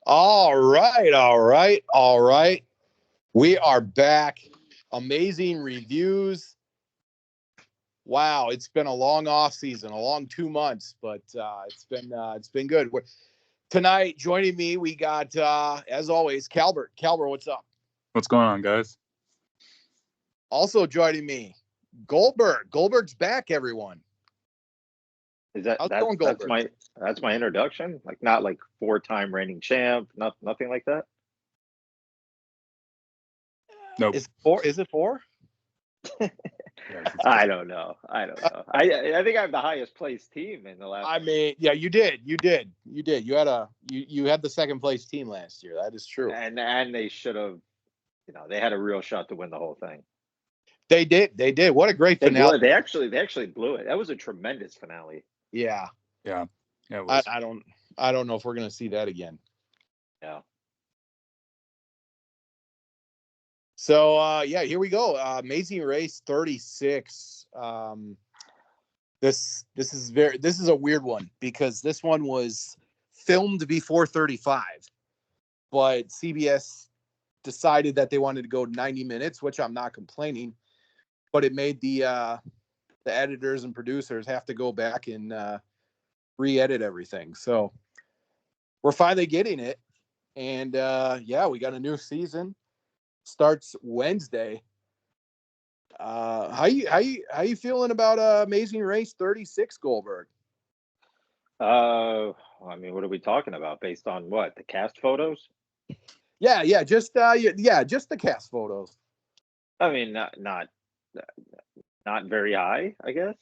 All right, all right, all right. We are back. Amazing reviews. Wow, it's been a long off season, a long 2 months, but it's been good. Tonight, joining me, we got as always, Calbert. Calbert, what's up? What's going on, guys? Also joining me, Goldberg. Goldberg's back, everyone. Is that's my introduction? Like not like 4-time reigning champ, nothing like that? Nope. Is it four? I don't know. I think I have the highest placed team in the last. I mean, yeah, you did. You had the second place team last year. That is true. And they should have, they had a real shot to win the whole thing. They did. What a great finale. They actually blew it. That was a tremendous finale. Yeah. Yeah. It was. I don't know if we're gonna see that again. Yeah. So here we go. Amazing Race 36. This is a weird one because this one was filmed before 35, but CBS decided that they wanted to go 90 minutes, which I'm not complaining, but it made the editors and producers have to go back and re-edit everything. So we're finally getting it, and we got a new season. Starts Wednesday. How you feeling about Amazing Race 36, Goldberg? I mean, what are we talking about? Based on what? The cast photos? Yeah, just the cast photos. I mean, not very high, I guess.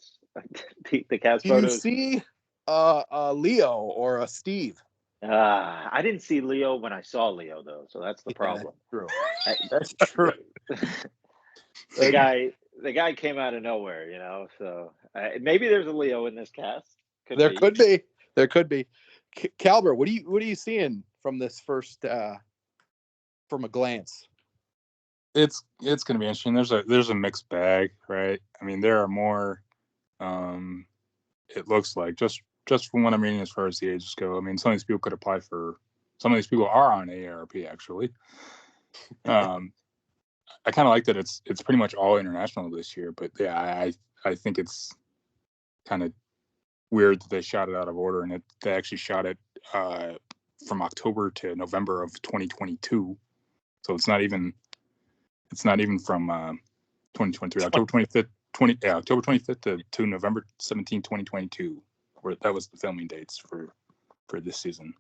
the cast Do photos. You see a Leo or a Steve? I didn't see Leo when I saw Leo though, so that's the problem. That's true. The guy came out of nowhere, so maybe there's a Leo in this cast. There could be. Calbert, what are you seeing from this first from a glance? It's going to be interesting. There's a mixed bag, right? I mean, there are more it looks like just from what I'm reading as far as the ages go. I mean, some of these people could apply for. Some of these people are on AARP actually. I kind of like that it's pretty much all international this year, but yeah, I think it's kind of weird that they shot it out of order, and they actually shot it from October to November of 2022, so it's not even from 2023, October 25th to November 17, 2022, where that was the filming dates for this season.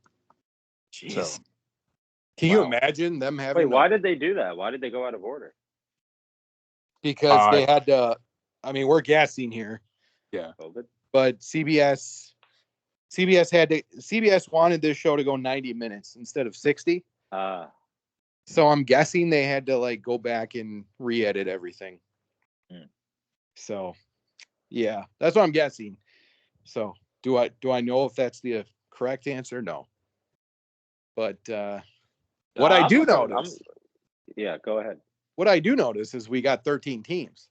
Jeez. So, can you imagine them having? Wait, why did they do that? Why did they go out of order? Because they had to. I mean, we're guessing here. Yeah. COVID. But CBS wanted this show to go 90 minutes instead of 60. So I'm guessing they had to go back and re-edit everything. So, yeah, that's what I'm guessing. So, do I know if that's the correct answer? No. But what I do notice. Yeah, go ahead. What I do notice is we got 13 teams.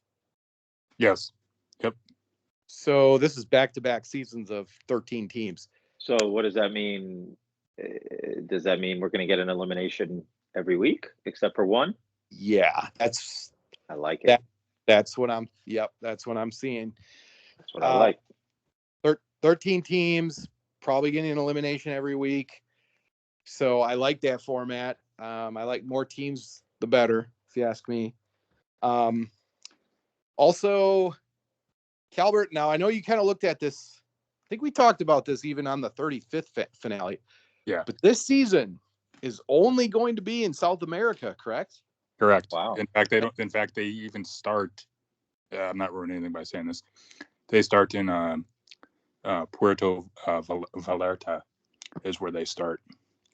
Yes. Yep. So this is back-to-back seasons of 13 teams. So what does that mean? Does that mean we're going to get an elimination every week except for one? Yeah, I like it. That's what I'm seeing. That's what I like. 13 teams, probably getting an elimination every week. So I like that format. I like more teams, the better, if you ask me. Also, Calbert, now I know you kind of looked at this. I think we talked about this even on the 35th finale. Yeah. But this season is only going to be in South America, correct? Correct. Wow. In fact, they even start. I'm not ruining anything by saying this. They start in Puerto Vallarta is where they start.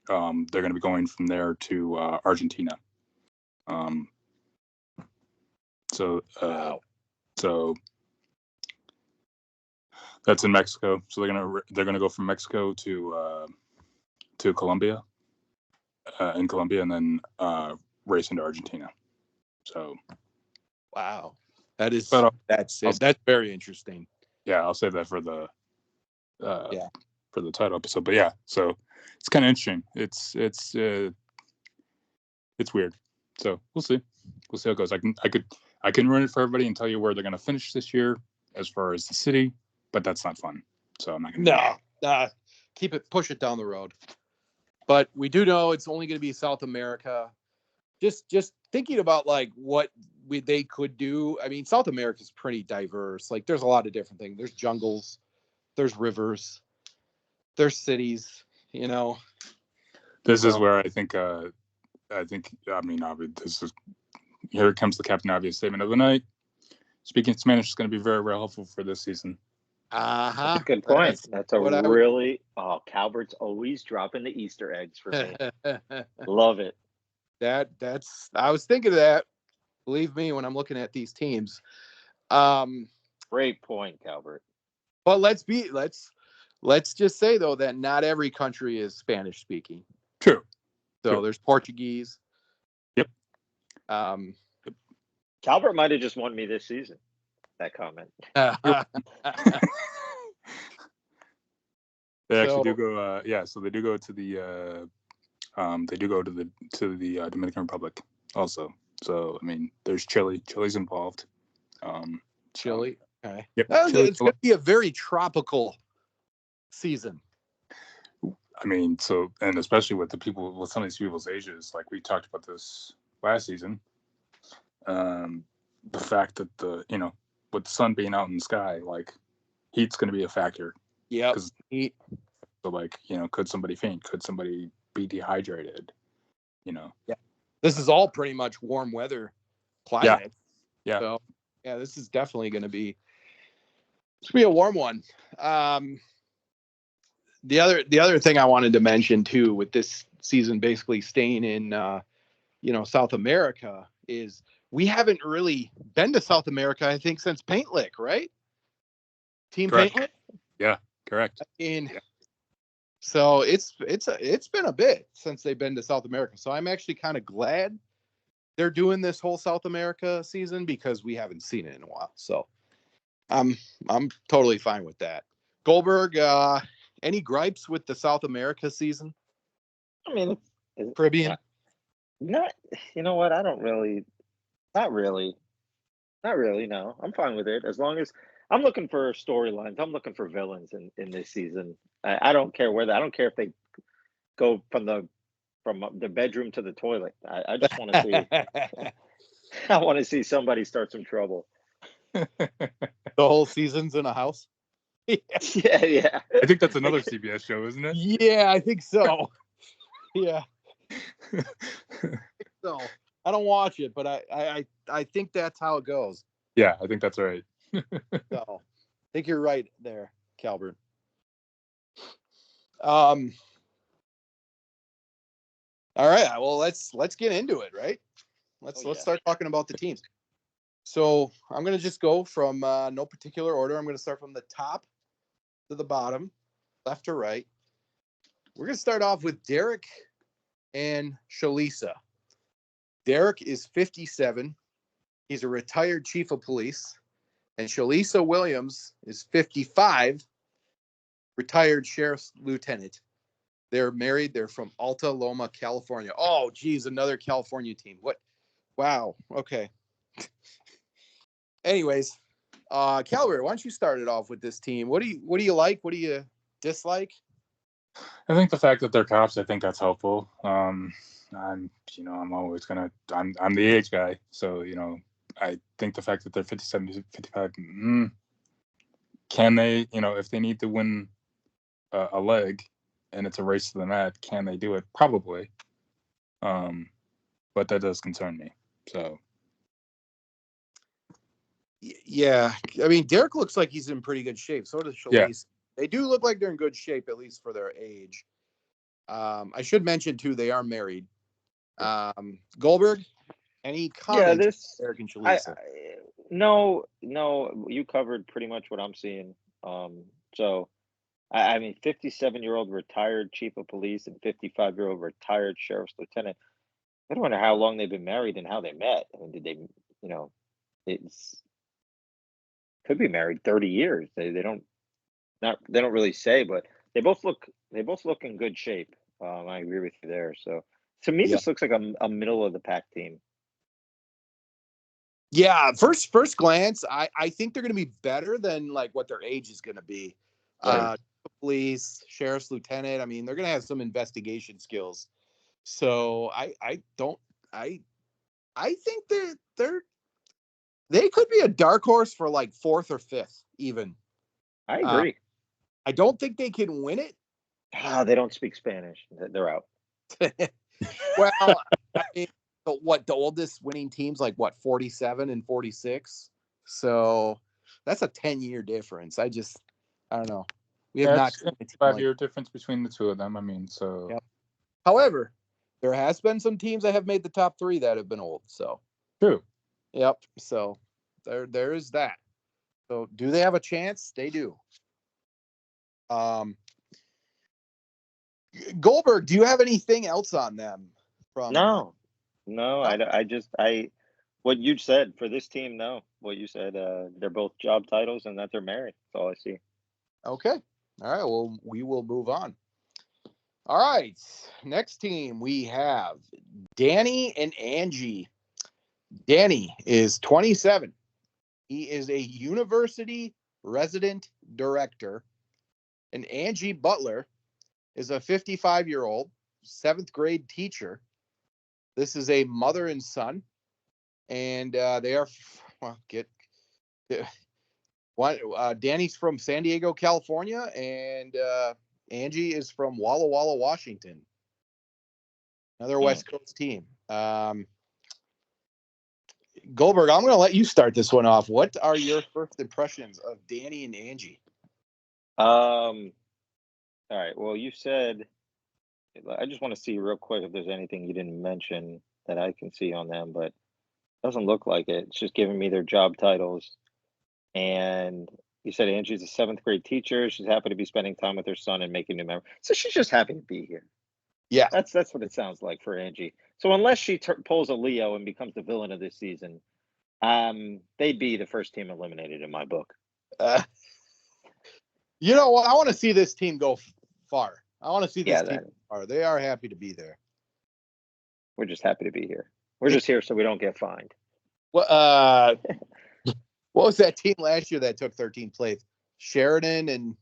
They're going to be going from there to Argentina. So that's in Mexico. So they're gonna go from Mexico to Colombia, and then race into Argentina. So, wow, that's very interesting. Yeah, I'll save that for the for the title episode. But yeah, so it's kind of interesting. It's weird. So we'll see. We'll see how it goes. I can run it for everybody and tell you where they're going to finish this year as far as the city, but that's not fun. So I'm not going to. No, push it down the road. But we do know it's only going to be South America. Just thinking about like what they could do. I mean, South America is pretty diverse. Like there's a lot of different things. There's jungles, there's rivers, there's cities, you know. This is where I think, this is, here comes the Captain Obvious statement of the night. Speaking Spanish is going to be very, very helpful for this season. That's a good point. Calvert's always dropping the Easter eggs for me. Love it. I was thinking of that. Believe me, when I'm looking at these teams. Great point, Calvert. But let's just say though that not every country is Spanish speaking. True. So there's Portuguese. Yep. Calvert might have just won me this season. That comment. They actually do go. So they do go to the. They do go to the Dominican Republic also. So I mean, there's Chile. Chile's involved. Chile. Okay. Yep. It's going to be a very tropical season. I mean, and especially with some of these people's ages, like we talked about this last season. The fact that with the sun being out in the sky, like heat's going to be a factor. Yeah. Heat. So could somebody faint? Could somebody be dehydrated? Yeah. This is all pretty much warm weather climate. Yeah. So this is definitely going to be a warm one. The other thing I wanted to mention too, with this season basically staying in South America, is we haven't really been to South America, I think, since Paint Lick, right? Team Correct. Paint Lick? Yeah, correct. So it's been a bit since they've been to South America. So I'm actually kind of glad they're doing this whole South America season because we haven't seen it in a while. So I'm totally fine with that. Goldberg, any gripes with the South America season? I mean, Caribbean? Not, you know what? Not really. No, I'm fine with it as long as I'm looking for storylines. I'm looking for villains in this season. I don't care I don't care if they go from the bedroom to the toilet. I just want to see. I want to see somebody start some trouble. The whole season's in a house. Yeah. I think that's another CBS show, isn't it? Yeah, I think so. Yeah. So I don't watch it, but I think that's how it goes. Yeah, I think that's right. So I think you're right there, Calvert. All right. Well, let's get into it, right? Let's start talking about the teams. So I'm gonna just go from no particular order. I'm gonna start from the top to the bottom, left to right. We're gonna start off with Derek and Shalisa. Derek is 57. He's a retired chief of police. And Shalisa Williams is 55, retired sheriff's lieutenant. They're married. They're from Alta Loma, California. Oh, geez, another California team. What? Wow. Okay. Anyways, Calvert, why don't you start it off with this team? What do you like? What do you dislike? I think the fact that they're cops, I think that's helpful. I'm always I'm the age guy, so I think the fact that they're 57, 55, can they, if they need to win a leg and it's a race to the mat, can they do it? Probably. But that does concern me. So. Yeah. I mean, Derek looks like he's in pretty good shape. So does Shalise. Yeah. They do look like they're in good shape, at least for their age. I should mention, too, they are married. Goldberg, any comments? Derek and Shalisa? No, you covered pretty much what I'm seeing. So, I mean, 57-year-old retired chief of police and 55-year-old retired sheriff's lieutenant. I don't wonder how long they've been married and how they met. I mean, did they, it's could be married 30 years. They don't really say, but they both look They both look in good shape. I agree with you there. So to me, Yeah. this looks like a middle of the pack team. Yeah, first glance, I think they're going to be better than like what their age is going to be. Right. Police, sheriff's lieutenant. I mean, they're going to have some investigation skills. So I don't I think they could be a dark horse for like fourth or fifth even. I Uh, agree. I don't think they can win it. They don't speak Spanish. They're out. Well, I mean, the oldest winning teams like what 47 and 46. So that's a 10-year difference. I don't know. We have not It's seen a team like 5-year difference between the two of them. I mean, so Yep. However, there has been some teams that have made the top three that have been old. So true. yep. So there is that. So do they have a chance? They do. Goldberg, do you have anything else on them from No, no? what you said for this team, no. What you said, they're both job titles and that they're married. That's all I see. Okay. All right. Well, we will move on. All right. Next team we have Danny and Angie. Danny is 27. He is a university resident director. And Angie Butler is a 55-year-old seventh grade teacher. This is a mother and son. And they are, well, Danny's from San Diego, California, and Angie is from Walla Walla, Washington. Another West Coast team. Goldberg, I'm going to let you start this one off. What are your first impressions of Danny and Angie? All right. Well, you said, I just want to see real quick if there's anything you didn't mention that I can see on them, but it doesn't look like it. It's just giving me their job titles. And you said Angie's a seventh grade teacher. She's happy to be spending time with her son and making new memories. So she's just happy to be here. Yeah. That's what it sounds like for Angie. So unless she pulls a Leo and becomes the villain of this season, they'd be the first team eliminated in my book. You know what? I want to see this team go far. I want to see this team go far. They are happy to be there. We're just happy to be here. We're just here so we don't get fined. Well, what was that team last year that took 13th place? Sheridan and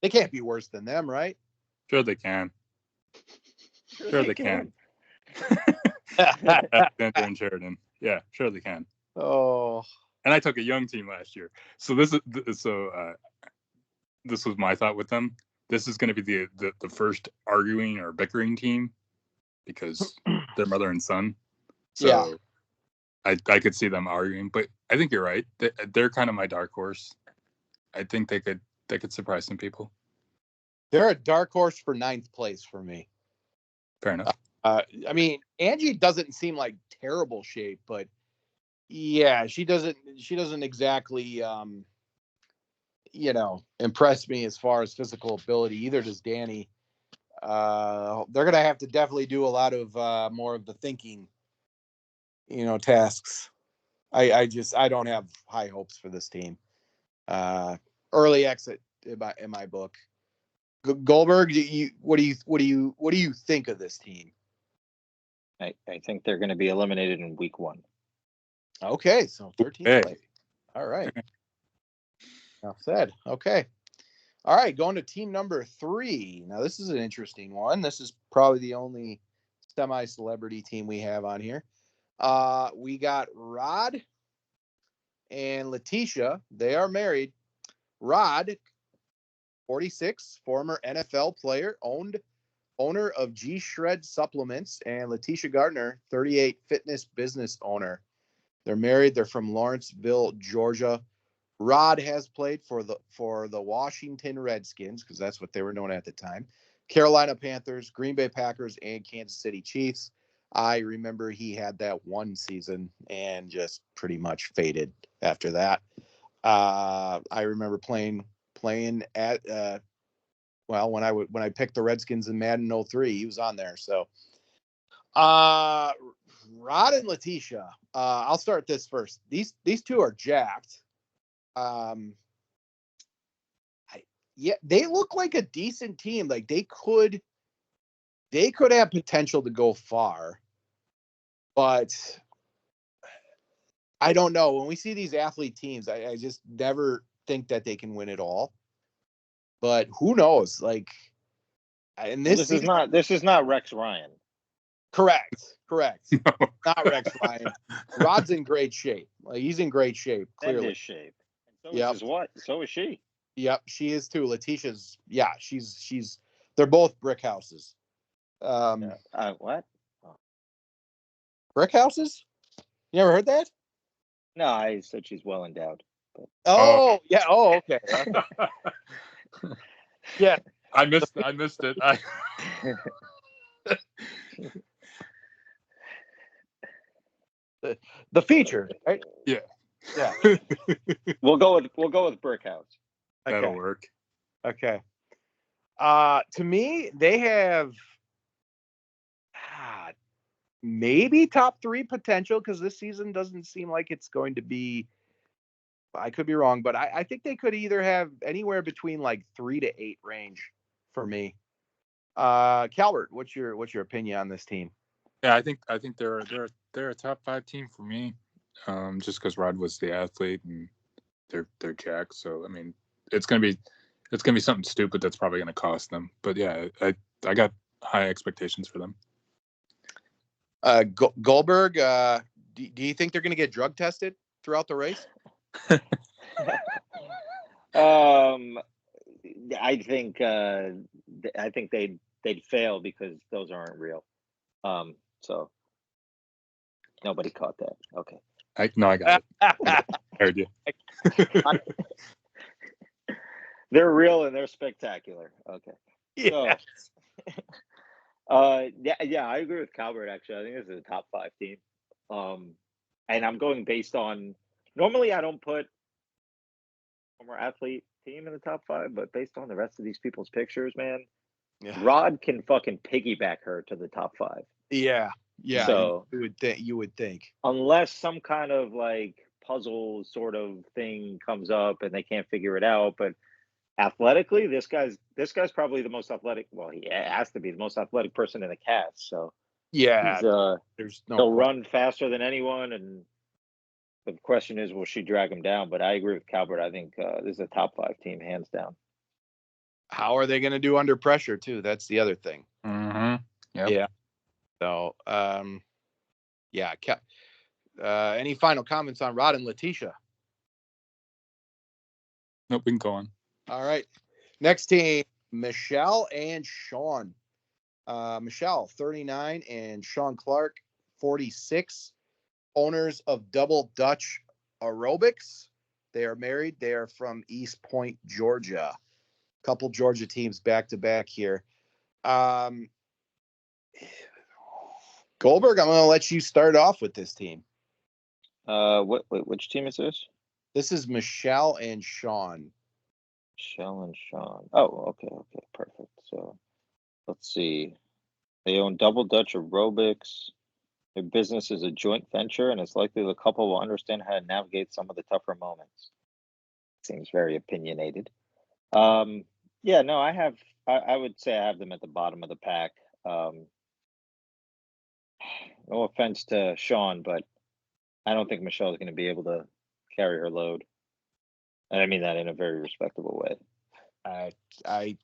they can't be worse than them, right? Sure they can. Sure they can. Alexander and Sheridan. Yeah, sure they can. Oh. And I took a young team last year. So this was my thought with them. This is going to be the first arguing or bickering team because they're mother and son. So yeah. I could see them arguing, but I think you're right. They're kind of my dark horse. I think they could surprise some people. They're a dark horse for 9th place for me. Fair enough. I mean, Angie doesn't seem like terrible shape, but yeah, she doesn't exactly impress me as far as physical ability. Either does Danny. They're gonna have to definitely do a lot of more of the thinking, tasks. I don't have high hopes for this team. Early exit in my book. Goldberg, what do you think of this team? I think they're going to be eliminated in week 1. Okay, so 13th place. All right. Enough said. Okay. All right, going to team number 3. Now, this is an interesting one. This is probably the only semi-celebrity team we have on here. We got Rod and Letitia. They are married. Rod, 46, former NFL player, owner of G-Shred Supplements, and Letitia Gardner, 38, fitness business owner. They're married. They're from Lawrenceville, Georgia. Rod has played for the Washington Redskins, because that's what they were known at the time, Carolina Panthers, Green Bay Packers, and Kansas City Chiefs. I remember he had that one season and just pretty much faded after that. I remember playing at when I picked the Redskins in Madden 03, he was on there. So Rod and Letitia. I'll start this first. These two are jacked. Yeah, they look like a decent team. Like they could have potential to go far, but I don't know. When we see these athlete teams, I just never think that they can win it all. But who knows? Like, in Well, this this is season, not Rex Ryan. correct. Not Rex Ryan. Rod's in great shape. Like he's in great shape, clearly. Tremendous shape. And so Yep. is his what? So is she. Yep, she is too. Letitia's, yeah, she's. They're both brick houses. What? Brick houses? You ever heard that? No, I said she's well endowed. But... Oh, yeah. Oh, okay. Yeah. I missed it. The feature, right? Yeah. We'll go with brick house. That'll work. Okay. To me, they have maybe top 3 potential because this season doesn't seem like it's going to be. I could be wrong, but I think they could either have anywhere between like 3 to 8 range for me. Calvert, what's your opinion on this team? Yeah, I think they're a top 5 team for me. Just because Rod was the athlete and they're Jack. So I mean, it's gonna be something stupid that's probably gonna cost them. But yeah, I got high expectations for them. Goldberg, do you think they're gonna get drug tested throughout the race? I think they'd fail because those aren't real. So nobody caught that. Okay. I got it. I heard you. They're real and they're spectacular. Okay. Yes. Yeah, I agree with Calvert. Actually, I think this is a top 5 team. And I'm going based on. Normally, I don't put former athlete team in the top 5, but based on the rest of these people's pictures, man, Rod can fucking piggyback her to the top 5. Yeah. So you would think, unless some kind of like puzzle sort of thing comes up and they can't figure it out, but athletically, this guy's probably the most athletic. Well, he has to be the most athletic person in the cast. So yeah, there's he'll run faster than anyone, and the question is, will she drag him down? But I agree with Calvert. I think this is a top 5 team, hands down. How are they going to do under pressure too? That's the other thing. Mm-hmm. Yep. Yeah. So, any final comments on Rod and Letitia? Nope, we can go on. All right. Next team, Michelle and Sean. Michelle, 39, and Sean Clark, 46. Owners of Double Dutch Aerobics. They are married. They are from East Point, Georgia. Couple Georgia teams back to back here. Goldberg, I'm going to let you start off with this team. Which team is this? This is Michelle and Sean. Michelle and Sean. Oh, okay, perfect. So let's see. They own Double Dutch Aerobics. Their business is a joint venture, and it's likely the couple will understand how to navigate some of the tougher moments. Seems very opinionated. Yeah, no, I would say I have them at the bottom of the pack. No offense to Sean, but I don't think Michelle is going to be able to carry her load. And I mean that in a very respectable way. I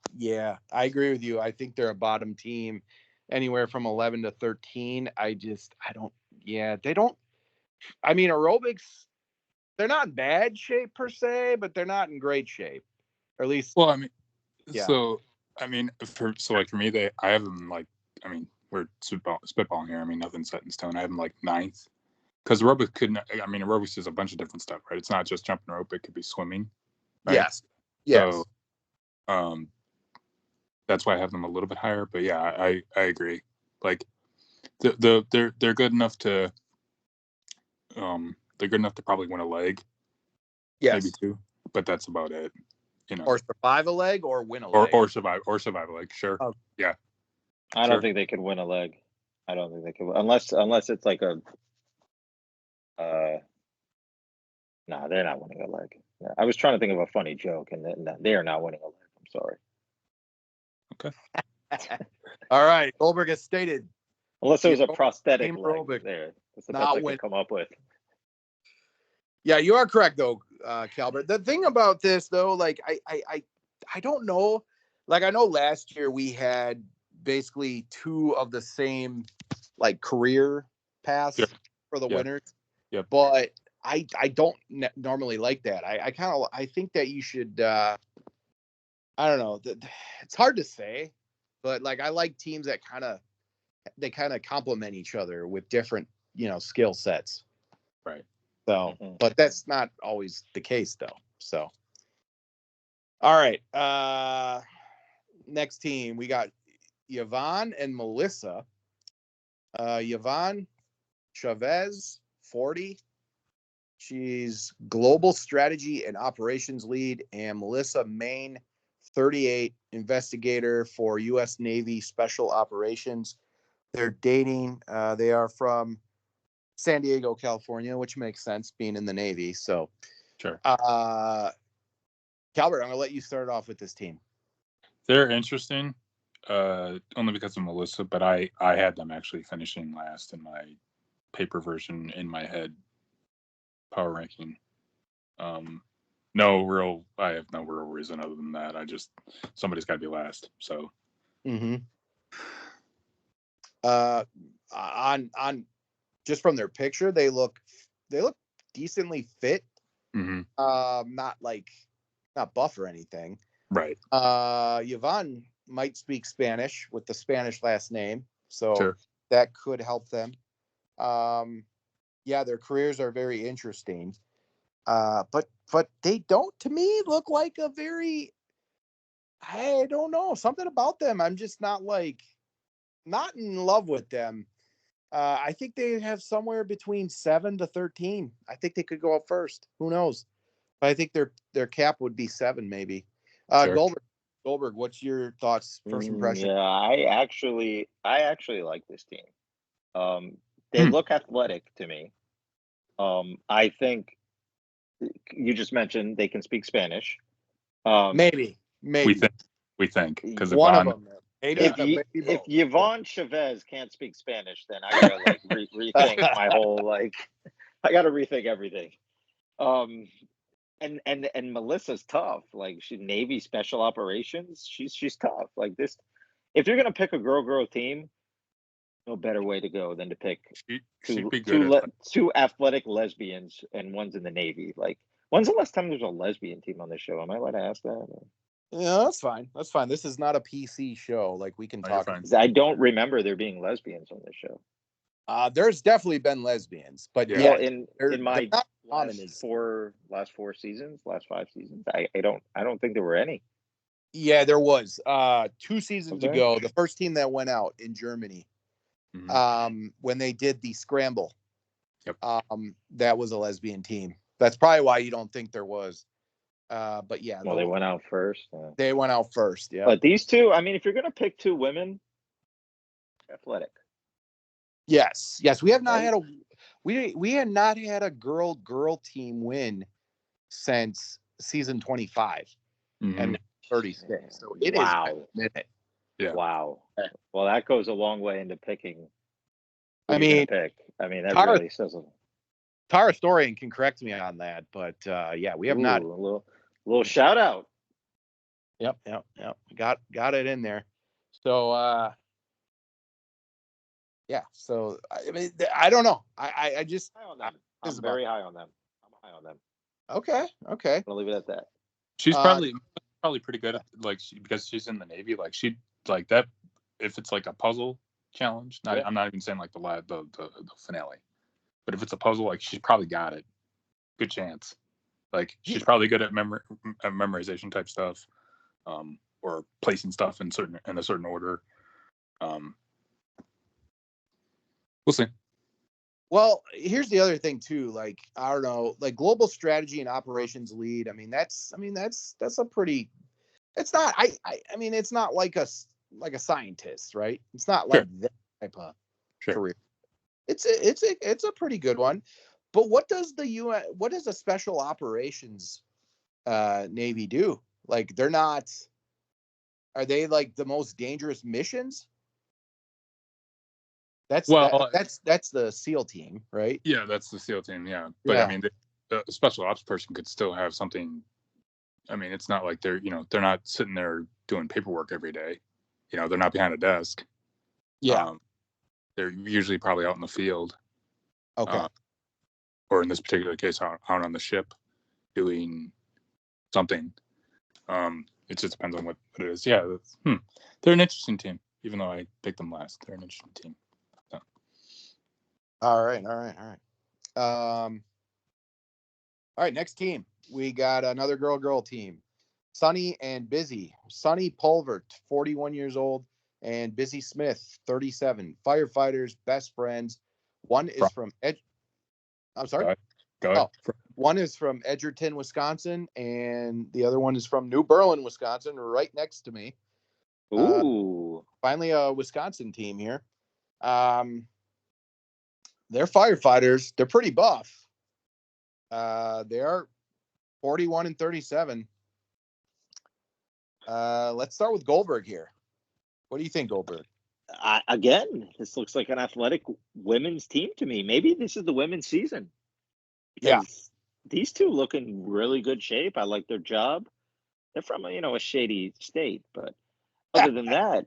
agree with you. I think they're a bottom team, anywhere from 11 to 13. I mean, aerobics, they're not in bad shape per se, but they're not in great shape. Or at least, well, I mean, yeah. So I mean, for me, I have them like, I mean, we're spitballing here. I mean, nothing's set in stone. I have them like 9th. Because aerobics is a bunch of different stuff, right? It's not just jumping rope; it could be swimming. Right? Yes. So, that's why I have them a little bit higher. But yeah, I agree. Like, they're good enough to, probably win a leg. Yes. Maybe 2, but that's about it. You know, or survive a leg, or win a leg, or survive a leg. Sure. Oh. Yeah. I don't think they could win a leg. I don't think they could, unless it's like a. No, they're not winning a leg. I was trying to think of a funny joke, and they are not winning a leg. I'm sorry. All right. Goldberg has stated. Unless it was a Team prosthetic aerobic, leg there. That's the not best I win. can come up with. Yeah, you are correct though, Calbert. The thing about this though, like I don't know. Like I know last year we had basically two of the same like career paths for the winners. Yep. But I don't normally like that. I think that you should I don't know. It's hard to say, but like I like teams that kind of complement each other with different, skill sets. Right. So, but that's not always the case though. So, all right. Next team, we got Yvonne and Melissa. Yvonne Chavez, 40. She's global strategy and operations lead, and Melissa Main, 38, investigator for U.S. Navy Special Operations. They're dating. They are from San Diego, California, which makes sense being in the Navy. So, sure. Calbert, I'm going to let you start off with this team. They're interesting, only because of Melissa, but I had them actually finishing last in my paper version in my head power ranking. I have no real reason other than that. Somebody's got to be last. So, on just from their picture, they look decently fit. Not buff or anything. Right. Yvonne might speak Spanish with the Spanish last name, so that could help them. Yeah, their careers are very interesting. But they don't, to me, look like a very, I don't know, something about them. I'm just not in love with them. I think they have somewhere between 7 to 13. I think they could go up first. Who knows? But I think their cap would be 7, maybe. Goldberg, what's your thoughts? First impression? Yeah, I actually like this team. They look athletic to me. I think you just mentioned they can speak Spanish. Maybe. We think because one of them. Maybe if Yvonne Chavez can't speak Spanish, then I gotta rethink my whole I gotta rethink everything. And Melissa's tough. Like she's Navy Special Operations. She's tough. Like this, if you're gonna pick a girl team, no better way to go than to pick two athletic lesbians and one's in the Navy. Like when's the last time there's a lesbian team on this show? Am I allowed to ask that? Yeah, that's fine. That's fine. This is not a PC show. Like we can talk. I don't remember there being lesbians on this show. There's definitely been lesbians, but well, in my last 4 seasons, last 5 seasons, I don't think there were any. Yeah, there was 2 seasons ago. The first team that went out in Germany, when they did the scramble, that was a lesbian team. That's probably why you don't think there was. But yeah, they went out first. They went out first. Yeah, but these two, I mean, if you're gonna pick 2 women, athletic. Yes, we have not had we had not had a girl team win since season 25 and 36. So it is a minute. Yeah. Wow. Well, that goes a long way into picking. I mean, that really says a. Tara Storian can correct me on that, but yeah, we have not. A little shout out. Yep. Got it in there. So yeah. So I mean, I don't know. I just I'm very high on them. I'm high on them. Okay. I'll leave it at that. She's probably pretty good at because she's in the Navy. Like she like that. If it's like a puzzle challenge, I'm not even saying like the finale, but if it's a puzzle, like she's probably got it. Good chance. Like she's probably good at memorization type stuff, or placing stuff in a certain order. We'll see. Well, here's the other thing too. Like I don't know, like global strategy and operations lead. I mean, that's a pretty. It's not. I mean, it's not like a scientist, right? It's not like that type of career. It's a pretty good one. But what does a special operations Navy do? Like they're not Are they like the most dangerous missions? That's Well, that's the SEAL team, right? yeah, that's the SEAL team. Yeah, but Yeah. I mean, the special ops person could still have something. I mean, it's not like they're they're not sitting there doing paperwork every day. They're not behind a desk. Yeah. They're usually probably out in the field. Okay. Or in this particular case, out on the ship doing something. It just depends on what it is. Yeah, they're an interesting team, even though I picked them last. They're an interesting team. So. All right. All right. Next team, we got another girl team. Sunny and Busy. Sunny Pulvert, 41 years old, and Busy Smith, 37. Firefighters, best friends. One is from I'm sorry. Go ahead. One is from Edgerton, Wisconsin, and the other one is from New Berlin, Wisconsin, right next to me. Ooh. Finally, a Wisconsin team here. They're firefighters. They're pretty buff. They are 41 and 37. Let's start with Goldberg here. What do you think, Goldberg? Again, this looks like an athletic women's team to me. Maybe this is the women's season. Yeah. These two look in really good shape. I like their job. They're from a shady state, but other than that,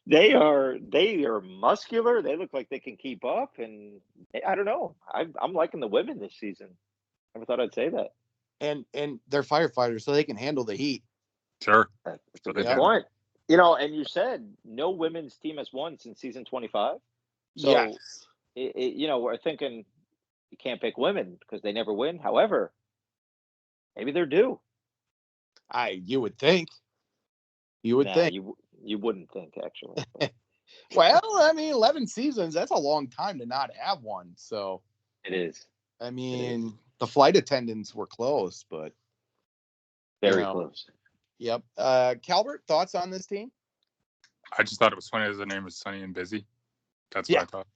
they are muscular. They look like they can keep up, and I don't know. I'm liking the women this season. Never thought I'd say that. And they're firefighters, so they can handle the heat. Sure. That's a good point. And you said no women's team has won since season 25. So, yes. We're thinking you can't pick women because they never win. However, maybe they're due. You would think. You would think. You wouldn't think, actually. Well, I mean, 11 seasons, that's a long time to not have one. So it is. I mean, the flight attendants were close, but very close. Yep. Calvert, thoughts on this team? I just thought it was funny as the name is Sunny and Busy. That's what I thought.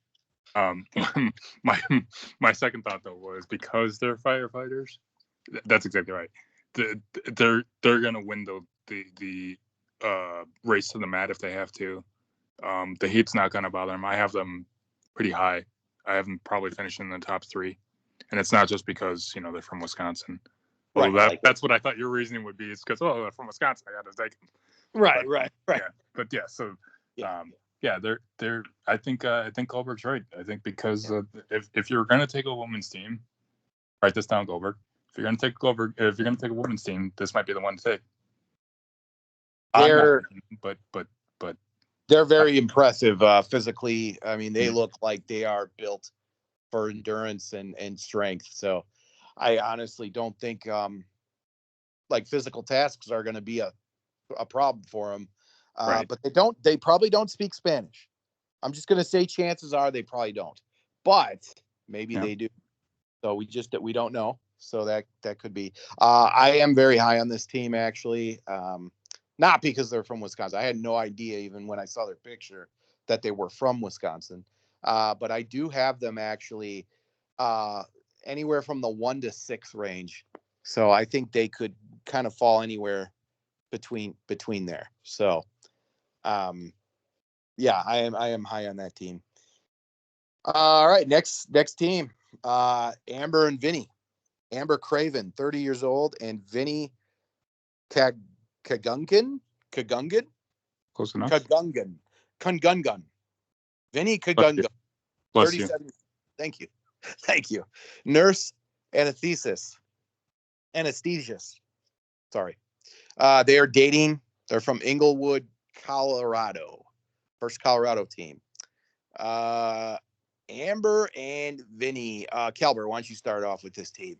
My second thought though was because they're firefighters. That's exactly right. They're gonna win the race to the mat if they have to. The heat's not gonna bother them. I have them pretty high. I have them probably finishing in the top 3, and it's not just because they're from Wisconsin. Well, that's what I thought your reasoning would be. It's because they're from Wisconsin. I got to take them. Right. Yeah, but yeah. So, they're. I think Goldberg's right. I think because if you're going to take a women's team, write this down, Goldberg. If you're going to take a women's team, this might be the one to take. But they're very impressive physically. I mean, they look like they are built for endurance and strength. So I honestly don't think like physical tasks are going to be a problem for them. Right. But they probably don't speak Spanish. I'm just going to say chances are they probably don't, but maybe they do. So we don't know. So that could be. I am very high on this team, actually. Not because they're from Wisconsin. I had no idea even when I saw their picture that they were from Wisconsin. But I do have them actually anywhere from the 1 to 6 range. So I think they could kind of fall anywhere between there. So, I am high on that team. All right, next team, Amber and Vinny. Amber Craven, 30 years old, and Vinny Kagungan. Close enough. Kagungan. Vinny Kagungan. 37. Thank you. Nurse anesthesiast. Sorry. They are dating. They're from Englewood, Colorado. First Colorado team. Amber and Vinny. Calbert, why don't you start off with this team?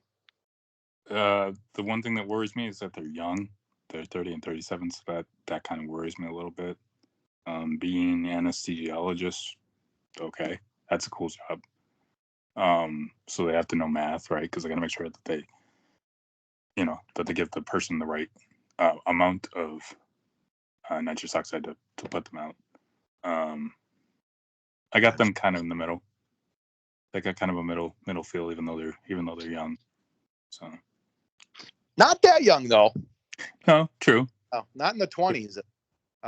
The one thing that worries me is that they're young. They're 30 and 37, so that kind of worries me a little bit. Being anesthesiologist, okay, that's a cool job. So they have to know math, right? Because they got to make sure that they, that they give the person the right amount of nitrous oxide to put them out. I got them kind of in the middle. They got kind of a middle feel, even though they're young. So not that young though. No, true. not in the 20s.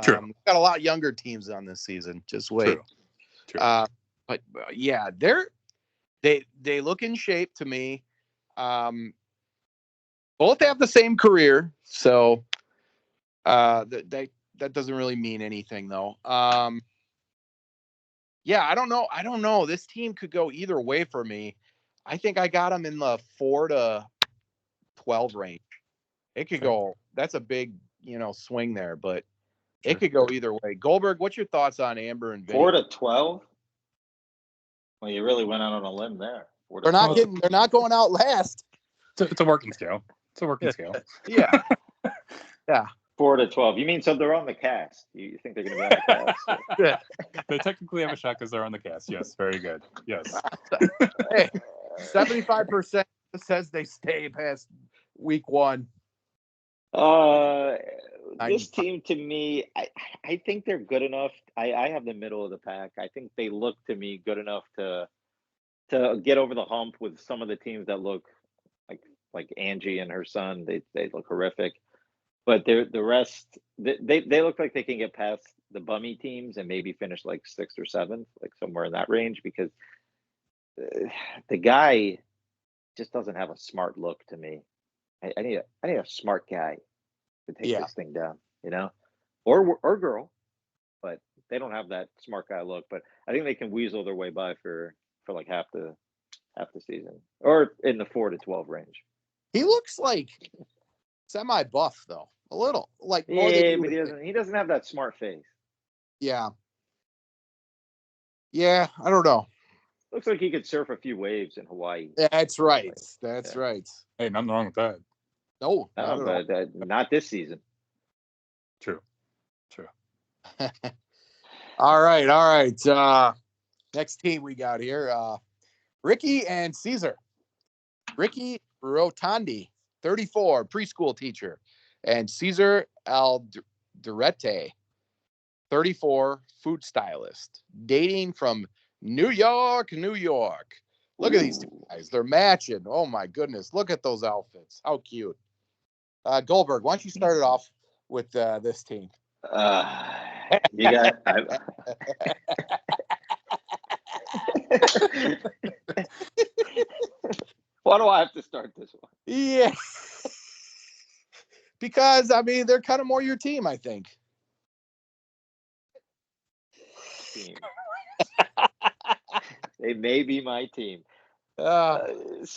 True. We've got a lot younger teams on this season. Just wait. True. But yeah, they look in shape to me. Both have the same career, so that doesn't really mean anything though. Yeah, I don't know. This team could go either way for me. I think I got them in the 4 to 12 range. It could go. That's a big, swing there, but it could go either way. Goldberg, what's your thoughts on Amber and Vinny? 4 to 12. Well, you really went out on a limb there. They're not going out last. It's a working scale. It's a working scale. Yeah. Yeah. 4 to 12. You mean so they're on the cast? You think they're going to be on the cast? Yeah. They technically have a shot because they're on the cast. Yes, very good. Yes. Hey, 75% says they stay past week 1. This team to me, I think they're good enough. I have the middle of the pack. I think they look to me good enough to get over the hump with some of the teams that look like Angie and her son. They look horrific, but the rest they look like they can get past the bummy teams and maybe finish like 6th or 7th, like somewhere in that range, because the guy just doesn't have a smart look to me. I need a smart guy to take this thing down, or girl, but they don't have that smart guy look. But I think they can weasel their way by for like half the season, or in the 4 to 12 range. He looks like semi-buff though, a little like more than but he doesn't have that smart face. Yeah, I don't know. Looks like he could surf a few waves in Hawaii. That's right. That's right. Hey, nothing wrong with that. No, but not this season. True. All right. Next team we got here, Ricky and Caesar. Ricky Rotondi, 34, preschool teacher, and Caesar Alderete, 34, food stylist, dating from New York. Look at these two guys. They're matching. Oh, my goodness. Look at those outfits. How cute. Goldberg, why don't you start it off with this team? You got... Why do I have to start this one? Yeah. Because, they're kind of more your team, I think. Team. They may be my team. Let's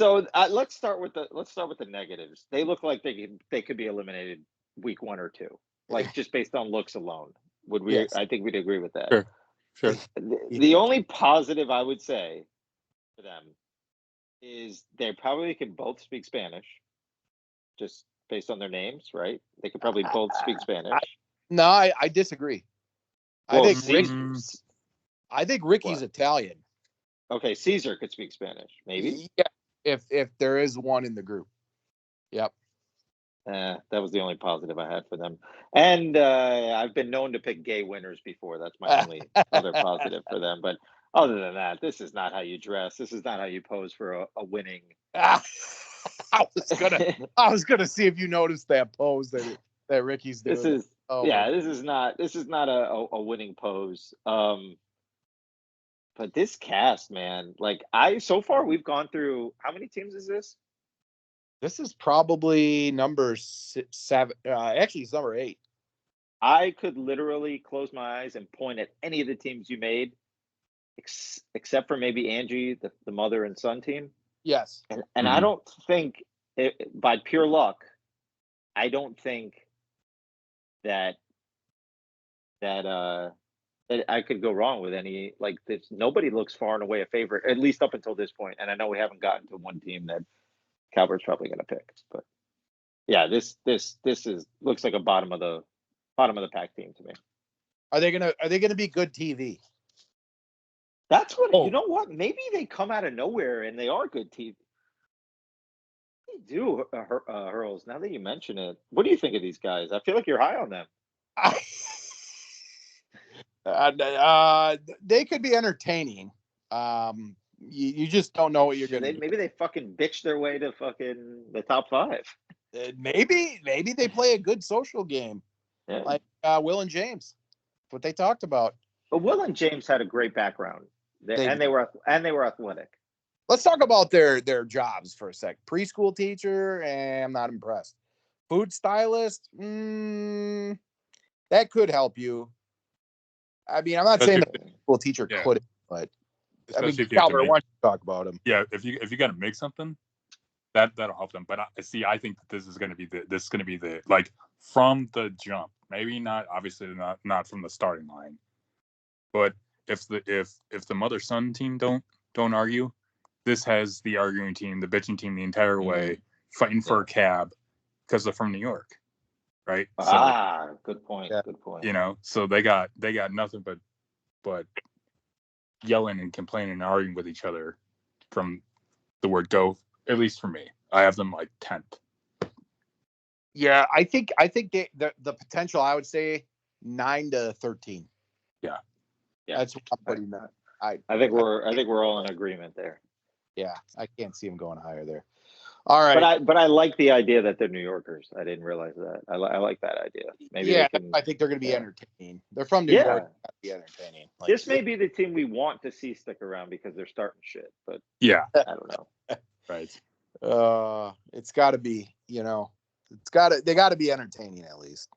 start with the negatives. They look like they could be eliminated week 1 or 2, like just based on looks alone. Would we? Yes. I think we'd agree with that. Sure. The only positive I would say for them is they probably can both speak Spanish, just based on their names, right? They could probably both speak Spanish. No, I disagree. Well, I think Ricky's Italian. Okay, Caesar could speak Spanish, maybe. Yeah, if there is one in the group. Yep. That was the only positive I had for them. And I've been known to pick gay winners before. That's my only other positive for them. But other than that, this is not how you dress. This is not how you pose for a winning. I was gonna see if you noticed that pose that Ricky's doing. This is not a winning pose. But this cast, man, so far we've gone through, how many teams is this? This is probably number 7. Actually, it's number 8. I could literally close my eyes and point at any of the teams you made, except for maybe Angie, the mother and son team. Yes. And I don't think, by pure luck, I don't think that I could go wrong with any, nobody looks far and away a favorite, at least up until this point. And I know we haven't gotten to one team that Calvert's probably going to pick, but yeah, this looks like a bottom of the pack team to me. Are they gonna be good TV? That's what you know. What maybe they come out of nowhere and they are good TV. They do, Hurls. Now that you mention it, what do you think of these guys? I feel like you're high on them. They could be entertaining. You just don't know what you're gonna do. Maybe they fucking bitch their way to fucking the top 5. Maybe they play a good social game. Yeah. like Will and James. That's what they talked about. But Will and James had a great background, They and they were athletic. Let's talk about their jobs for a sec. Preschool teacher, I'm not impressed. Food stylist, that could help you. I mean, I'm not saying the preschool teacher couldn't, but I mean, Calvert, why don't you talk about him? Yeah, if you got to make something, that'll help them. But I think that this is going to be the like from the jump. Maybe not, obviously not from the starting line, but if the mother son team don't argue, this has the arguing team, the bitching team, the entire way fighting for a cab because they're from New York, right? Good point. Yeah. Good point. You know, so they got nothing but yelling and complaining and arguing with each other from the word go. At least for me, I have them like 10th. Yeah, I think the potential, I would say 9 to 13. Yeah. That's what I'm putting that. I think we're all in agreement there. Yeah, I can't see them going higher there. All right, but I like the idea that they're New Yorkers. I didn't realize that. I like that idea. Maybe yeah, they can, I think they're going to be entertaining. They're from New York. Be entertaining. Like, this may be the team we want to see stick around because they're starting shit. But yeah, I don't know. Right. It's got to be. You know, they got to be entertaining at least.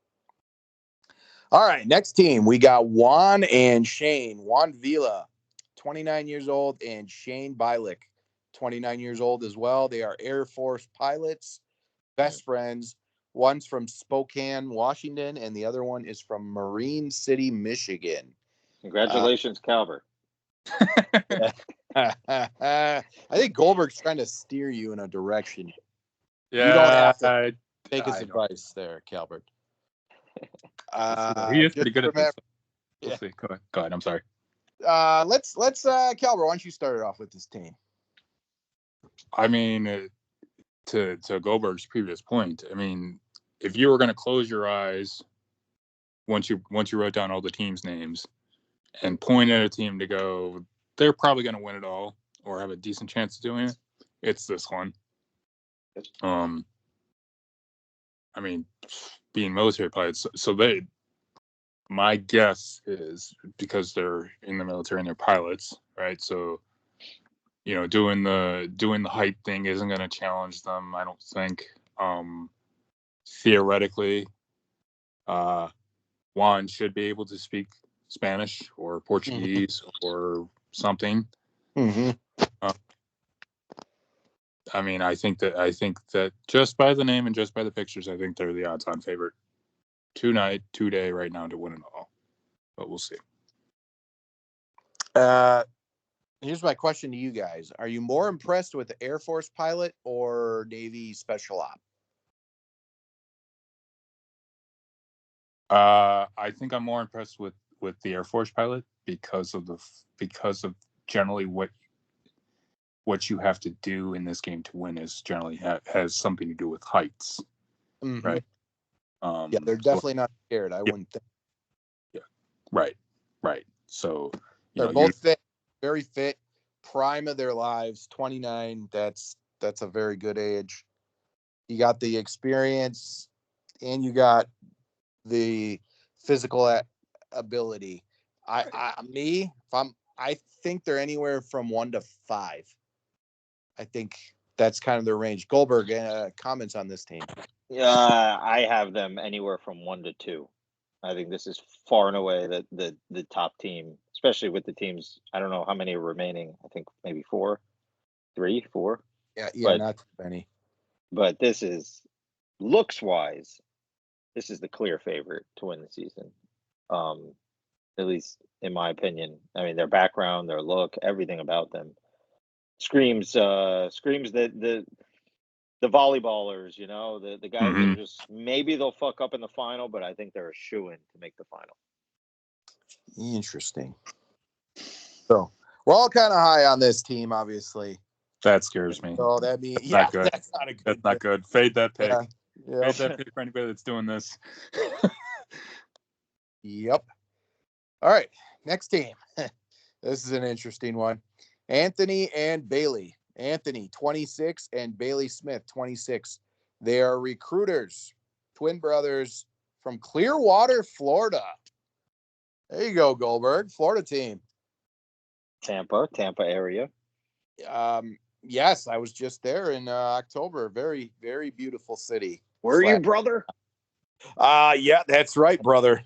All right, next team we got Juan and Shane. Juan Villa, 29 years old, and Shane Bilick, 29 years old as well. They are Air Force pilots, best friends. One's from Spokane, Washington, and the other one is from Marine City, Michigan. Congratulations, Calvert. I think Goldberg's trying to steer you in a direction. Yeah, you don't have to take his advice there, Calvert. He is pretty good at this. We'll Yeah. see. Go ahead. I'm sorry. Let's Calvert, why don't you start it off with this team? I mean, to Goldberg's previous point, I mean, if you were going to close your eyes once you wrote down all the teams' names and point at a team to go, they're probably going to win it all or have a decent chance of doing it, it's this one. I mean, being military pilots, so my guess is because they're in the military and they're pilots, right? So, you know, doing the height thing isn't going to challenge them, I don't think. Theoretically, Juan should be able to speak Spanish or Portuguese or something. Mm-hmm. I mean, I think that just by the name and just by the pictures, I think they're the odds-on favorite today right now to win it all. But we'll see. Here's my question to you guys: are you more impressed with the Air Force pilot or Navy special op? I think I'm more impressed with the Air Force pilot because of generally what you have to do in this game to win is generally has something to do with heights, right? Yeah, they're definitely not scared. I wouldn't think. Yeah, right. So they're both fit, very fit, prime of their lives. 29. That's a very good age. You got the experience, and you got the physical ability. I think they're anywhere from 1 to 5. I think that's kind of their range. Goldberg, comments on this team? I have them anywhere from 1 to 2. I think this is far and away the top team, especially with the teams. I don't know how many are remaining. I think maybe 4. Yeah, but, not too many. But this is looks wise. This is the clear favorite to win the season. At least in my opinion. I mean, their background, their look, everything about them screams that the volleyballers, you know, the guys that are just, maybe they'll fuck up in the final, but I think they're a shoo-in to make the final. Interesting. So we're all kind of high on this team, obviously. That scares me. So that means that's not a good. That's not good. Fade that pick. Yeah. Fade that pick for anybody that's doing this. Yep. All right. Next team. This is an interesting one. Anthony and Bailey. Anthony, 26, and Bailey Smith, 26. They are recruiters, twin brothers from Clearwater, Florida. There you go, Goldberg. Florida team. Tampa area. Yes, I was just there in October. Very, very beautiful city. Were you, brother? Yeah, that's right, brother.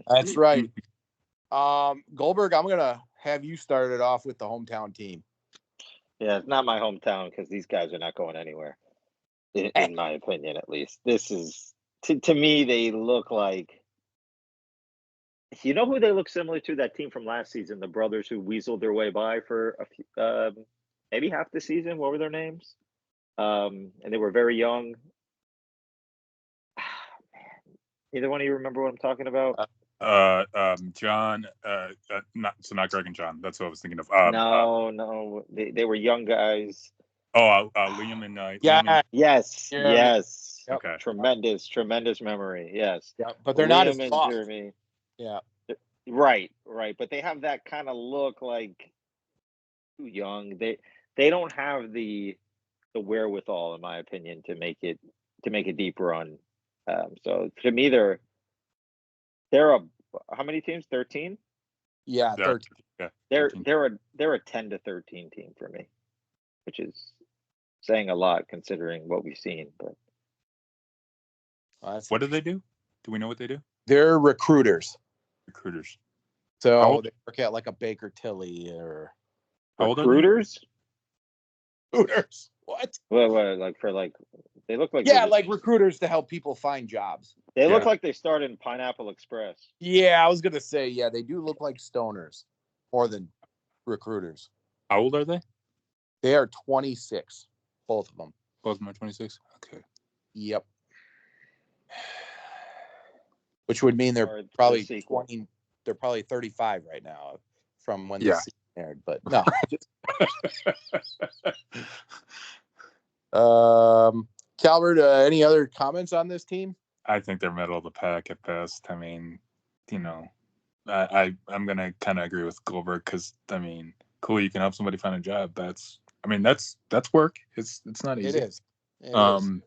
That's right. Goldberg, I'm gonna have you started off with the hometown team. Yeah, it's not my hometown because these guys are not going anywhere, in my opinion, at least. This is to me, they look like. You know who they look similar to? That team from last season, the brothers who weaseled their way by for a few, maybe half the season. What were their names? And they were very young. Man, either one of you remember what I'm talking about? John. Not Greg and John. That's what I was thinking of. No, they were young guys. Liam and Yeah. Liam and, Yes. Yep. okay. Tremendous memory. Yes. Yeah, but they're not as Liam and tough. Jeremy. Yeah. Right. But they have that kind of look like too young. They don't have the wherewithal, in my opinion, to make a deep run. So to me, they're how many teams? 13. Yeah, 13. Yeah, They're a 10 to 13 team for me, which is saying a lot considering what we've seen. But what do they do? Do we know what they do? They're recruiters. Recruiters. So they work at like a Baker Tilly or recruiters. Recruiters. What? What? They look like like recruiters to help people find jobs. They look like they started in Pineapple Express. Yeah, I was gonna say, they do look like stoners more than recruiters. How old are they? They are 26, both of them. Both of them are 26. Okay. Yep. Which would mean they're probably 20. They're probably 35 right now from when the season aired. But no. Calvert, any other comments on this team? I think they're middle of the pack at best. I mean, I'm gonna kind of agree with Goldberg because cool, you can help somebody find a job. That's work. It's not easy. It is. It is.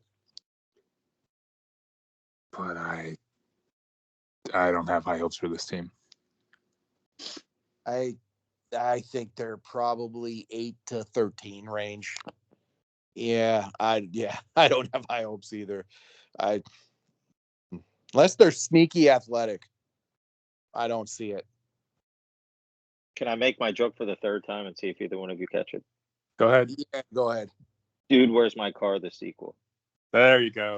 But I don't have high hopes for this team. I think they're probably 8 to 13 range. Yeah, I don't have high hopes either. Unless they're sneaky athletic, I don't see it. Can I make my joke for the third time and see if either one of you catch it? Go ahead. Yeah, go ahead. Dude, Where's My Car? The sequel. There you go.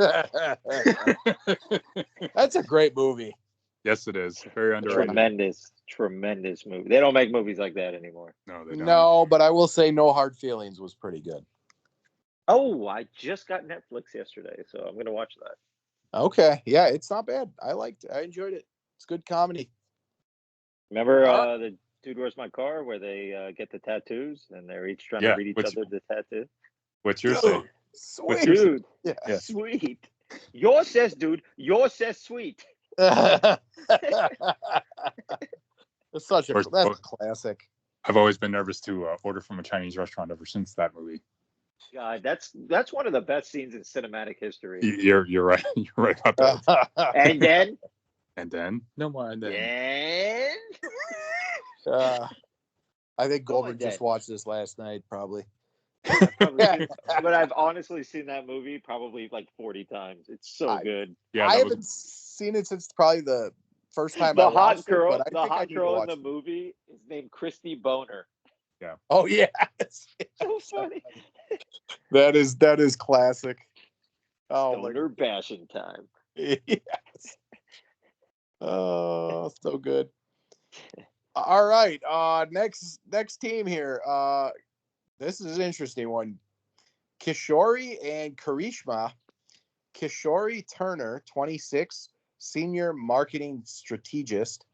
That's a great movie. Yes, it is. Very underrated. Tremendous movie. They don't make movies like that anymore. No, they don't. No, but I will say No Hard Feelings was pretty good. Oh, I just got Netflix yesterday, so I'm going to watch that. Okay. Yeah, it's not bad. I enjoyed it. It's good comedy. Remember the Dude, Where's My Car, where they get the tattoos and they're each trying to read each other the tattoo? What's your say? Sweet. Dude. Yeah. Sweet. Yours says dude. Yours says sweet. That's a classic. I've always been nervous to order from a Chinese restaurant ever since that movie. God, that's one of the best scenes in cinematic history. You're right. You're right about that. And then no more. And then. I think Goldberg just watched this last night, probably. But I've honestly seen that movie probably like 40 times. It's so good. Yeah, I haven't seen it since probably the first time the I watched hot girl, it. But the hot girl in the movie is named Christy Boner. Yeah. Oh yeah. So funny. That is classic. Oh, Boner bashing time. Yes. Oh, so good. All right. Next team here. This is an interesting one. Kishori and Karishma. Kishori Turner, 26, senior marketing strategist,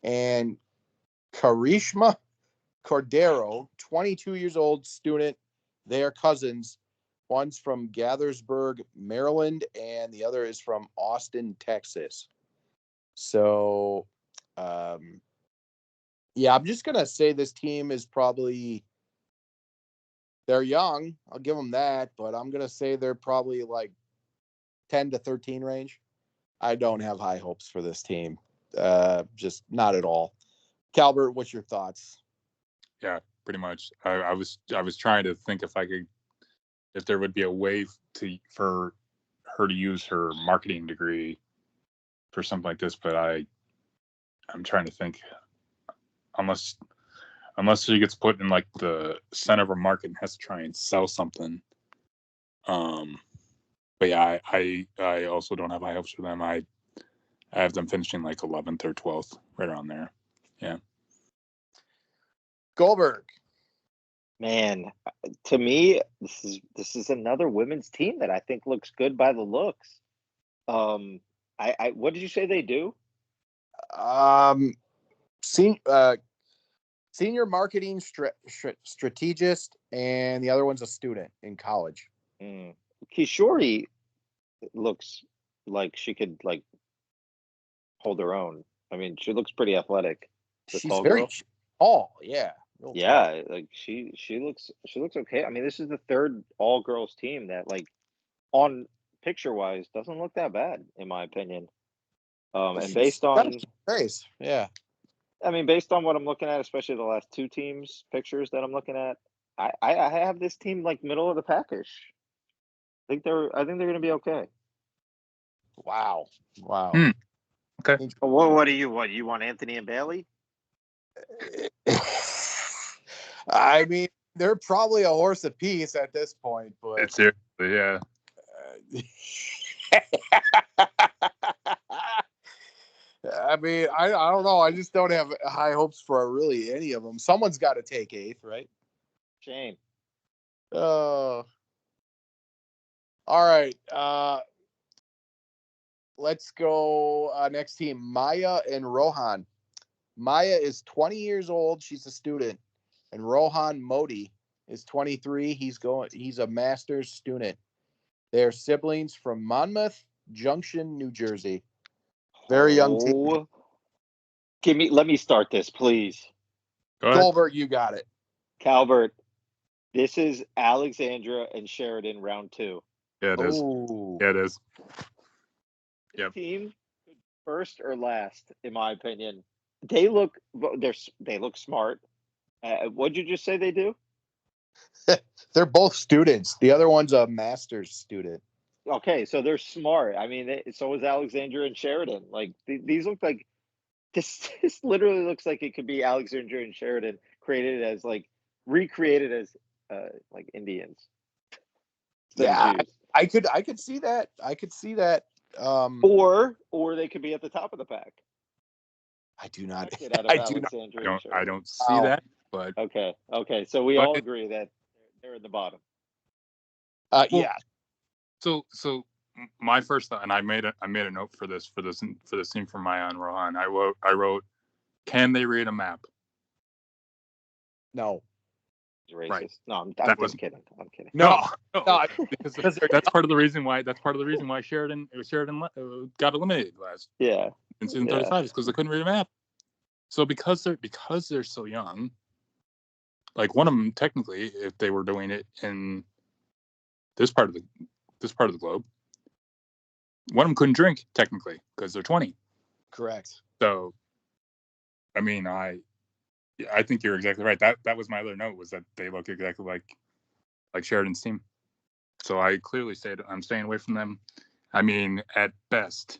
and Karishma Cordero, 22 years old, student. They are cousins. One's from Gaithersburg, Maryland, and the other is from Austin, Texas. So, I'm just going to say this team is probably, they're young. I'll give them that, but I'm going to say they're probably like 10 to 13 range. I don't have high hopes for this team. Just not at all. Calbert, what's your thoughts? Yeah, pretty much. I was trying to think if there would be a way for her to use her marketing degree for something like this, but I'm trying to think. Unless she gets put in like the center of a market and has to try and sell something. But yeah, I also don't have high hopes for them. I have them finishing like 11th or 12th, right around there. Yeah. Goldberg. Man, to me, this is another women's team that I think looks good by the looks. I what did you say they do? Senior marketing strategist, and the other one's a student in college. Kishori looks like she could like hold her own. I mean, she looks pretty athletic. She's very tall, yeah. Yeah, like she looks okay. I mean, this is the third all girls team that like on picture wise doesn't look that bad in my opinion. And based on face, yeah. I mean, based on what I'm looking at, especially the last two teams pictures that I'm looking at, I have this team like middle of the package. I think they're going to be okay. Wow. Okay. What do you want Anthony and Bailey? I mean, they're probably a horse apiece at this point, but it's seriously, yeah. I mean, I don't know. I just don't have high hopes for really any of them. Someone's got to take 8th, right? Shane. All right. Let's go next team, Maya and Rohan. Maya is 20 years old. She's a student. And Rohan Modi is 23. He's a master's student. They're siblings from Monmouth Junction, New Jersey. Very young team. Let me start this, please. Goldberg, you got it. Calvert, this is Alexandra and Sheridan round 2. Yeah, it is. Ooh. Yeah, it is. Yep. Team first or last, in my opinion. They look smart. What'd you just say they do? They're both students. The other one's a master's student. Okay, so they're smart. I mean, so is Alexandra and Sheridan. Like these look like this literally looks like it could be Alexandra and Sheridan recreated as like Indians. Yeah, I could see that. I could see that. Or they could be at the top of the pack. I do not. I don't see that. But okay. So we all agree that they're in the bottom. Yeah. So my first thought, and I made a note for this team from Maya and Rohan. I wrote, can they read a map? No. Racist. Right. No, I'm kidding. I'm kidding. No, because that's part of the reason why. Sheridan got eliminated last. Yeah. In season 35 is because they couldn't read a map. So because they're so young, like one of them technically, if they were doing it in this part of the globe, one of them couldn't drink technically because they're 20. Correct. So, I mean, I think you're exactly right. That was my other note, was that they look exactly like Sheridan's team. So I clearly said I'm staying away from them. I mean, at best,